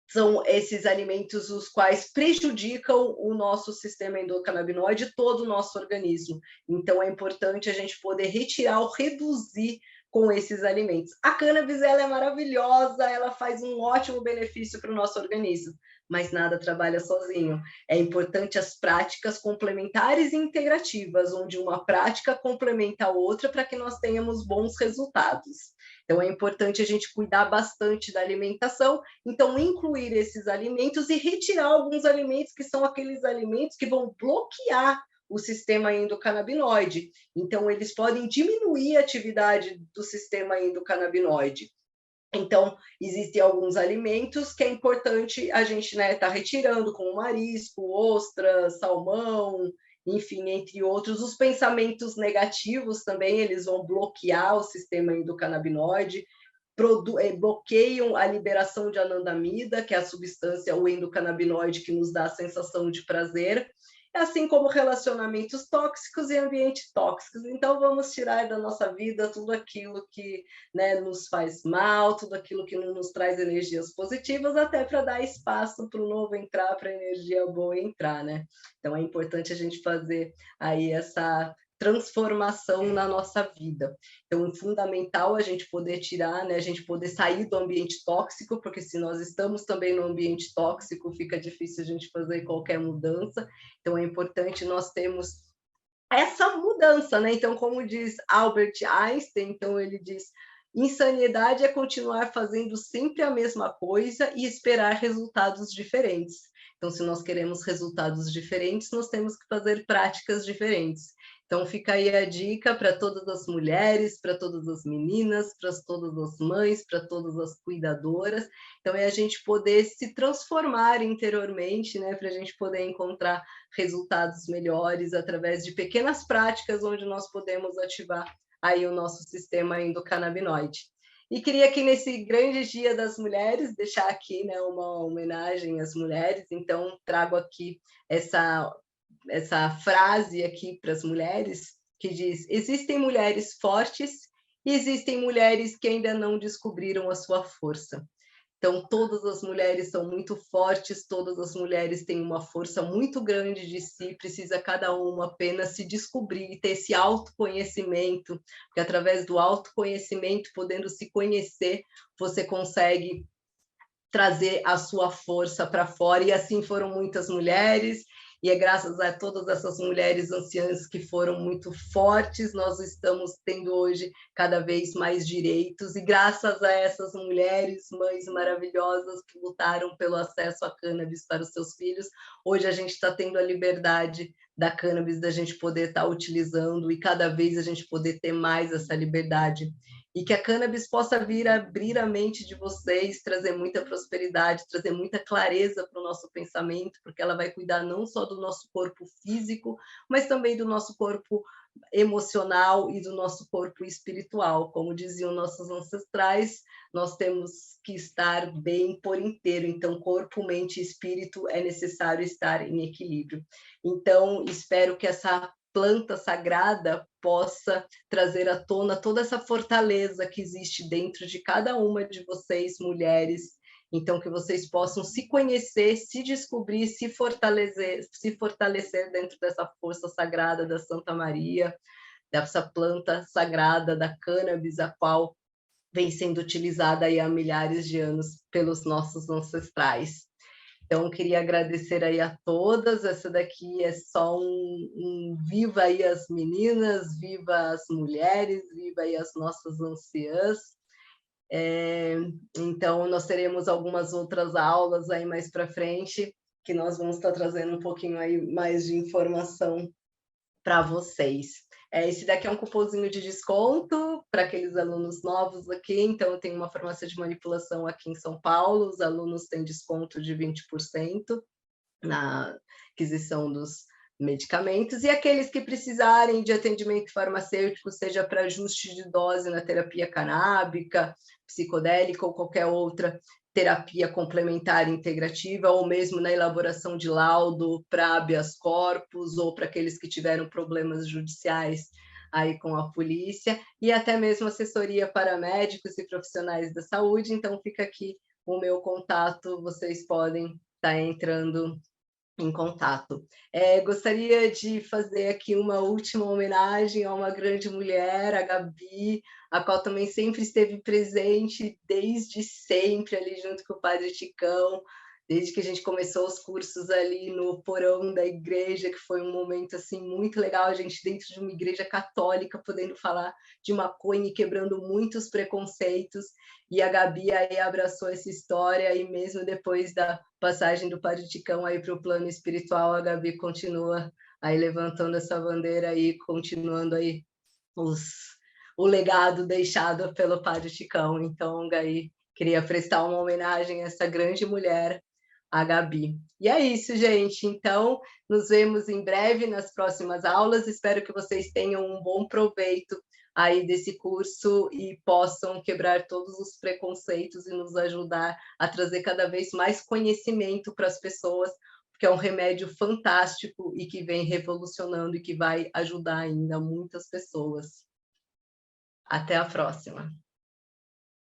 são esses alimentos os quais prejudicam o nosso sistema endocannabinoide, todo o nosso organismo. Então, é importante a gente poder retirar ou reduzir com esses alimentos. A cannabis, ela é maravilhosa, ela faz um ótimo benefício para o nosso organismo, mas nada trabalha sozinho. É importante as práticas complementares e integrativas, onde uma prática complementa a outra para que nós tenhamos bons resultados. Então, é importante a gente cuidar bastante da alimentação, então incluir esses alimentos e retirar alguns alimentos que são aqueles alimentos que vão bloquear o sistema endocannabinoide. Então, eles podem diminuir a atividade do sistema endocannabinoide. Então, existem alguns alimentos que é importante a gente, né, tá retirando, como marisco, ostra, salmão, enfim, entre outros. Os pensamentos negativos também, eles vão bloquear o sistema endocannabinoide, bloqueiam a liberação de anandamida, que é a substância, o endocannabinoide, que nos dá a sensação de prazer, assim como relacionamentos tóxicos e ambientes tóxicos. Então, vamos tirar da nossa vida tudo aquilo que, né, nos faz mal, tudo aquilo que não nos traz energias positivas, até para dar espaço para o novo entrar, para a energia boa entrar, né? Então, é importante a gente fazer aí essa transformação na nossa vida. Então, é fundamental a gente poder tirar, né, a gente poder sair do ambiente tóxico, porque se nós estamos também no ambiente tóxico, fica difícil a gente fazer qualquer mudança. Então, é importante nós termos essa mudança, né? Então, como diz Albert Einstein, então ele diz: insanidade é continuar fazendo sempre a mesma coisa e esperar resultados diferentes. Então, se nós queremos resultados diferentes, nós temos que fazer práticas diferentes. Então, fica aí a dica para todas as mulheres, para todas as meninas, para todas as mães, para todas as cuidadoras. Então, é a gente poder se transformar interiormente, né? Para a gente poder encontrar resultados melhores através de pequenas práticas onde nós podemos ativar aí o nosso sistema endocannabinoide. E queria que nesse grande Dia das Mulheres, deixar aqui, né, uma homenagem às mulheres, então trago aqui essa frase aqui para as mulheres, que diz: existem mulheres fortes e existem mulheres que ainda não descobriram a sua força. Então, todas as mulheres são muito fortes, todas as mulheres têm uma força muito grande de si, precisa cada uma apenas se descobrir e ter esse autoconhecimento, porque através do autoconhecimento, podendo se conhecer, você consegue trazer a sua força para fora, e assim foram muitas mulheres, e é graças a todas essas mulheres anciãs que foram muito fortes, nós estamos tendo hoje cada vez mais direitos, e graças a essas mulheres, mães maravilhosas que lutaram pelo acesso à cannabis para os seus filhos, hoje a gente está tendo a liberdade da cannabis, da gente poder estar utilizando, e cada vez a gente poder ter mais essa liberdade. E que a cannabis possa vir abrir a mente de vocês, trazer muita prosperidade, trazer muita clareza para o nosso pensamento, porque ela vai cuidar não só do nosso corpo físico, mas também do nosso corpo emocional e do nosso corpo espiritual. Como diziam nossos ancestrais, nós temos que estar bem por inteiro. Então, corpo, mente e espírito é necessário estar em equilíbrio. Então, espero que essa planta sagrada possa trazer à tona toda essa fortaleza que existe dentro de cada uma de vocês, mulheres. Então, que vocês possam se conhecer, se descobrir, se fortalecer dentro dessa força sagrada da Santa Maria, dessa planta sagrada da cannabis, a qual vem sendo utilizada aí há milhares de anos pelos nossos ancestrais. Então, queria agradecer aí a todas. Essa daqui é só um viva aí as meninas, viva as mulheres, viva aí as nossas anciãs. Então, nós teremos algumas outras aulas aí mais para frente, que nós vamos estar trazendo um pouquinho aí mais de informação para vocês. Esse daqui é um cupomzinho de desconto para aqueles alunos novos aqui, então eu tenho uma farmácia de manipulação aqui em São Paulo, os alunos têm desconto de 20% na aquisição dos medicamentos, e aqueles que precisarem de atendimento farmacêutico, seja para ajuste de dose na terapia canábica, psicodélica ou qualquer outra terapia complementar integrativa, ou mesmo na elaboração de laudo para habeas corpus, ou para aqueles que tiveram problemas judiciais aí com a polícia, e até mesmo assessoria para médicos e profissionais da saúde. Então, fica aqui o meu contato, vocês podem estar entrando em contato. Gostaria de fazer aqui uma última homenagem a uma grande mulher, a Gabi, a qual também sempre esteve presente, desde sempre, ali junto com o Padre Ticão, desde que a gente começou os cursos ali no porão da igreja, que foi um momento assim muito legal, a gente dentro de uma igreja católica, podendo falar de maconha e quebrando muitos preconceitos, e a Gabi aí abraçou essa história, e mesmo depois da passagem do Padre Ticão aí para o plano espiritual, a Gabi continua aí levantando essa bandeira aí, continuando aí o legado deixado pelo Padre Ticão. Então, Gabi, queria prestar uma homenagem a essa grande mulher, a Gabi. E é isso, gente. Então, nos vemos em breve nas próximas aulas. Espero que vocês tenham um bom proveito aí desse curso e possam quebrar todos os preconceitos e nos ajudar a trazer cada vez mais conhecimento para as pessoas, porque é um remédio fantástico e que vem revolucionando e que vai ajudar ainda muitas pessoas. Até a próxima.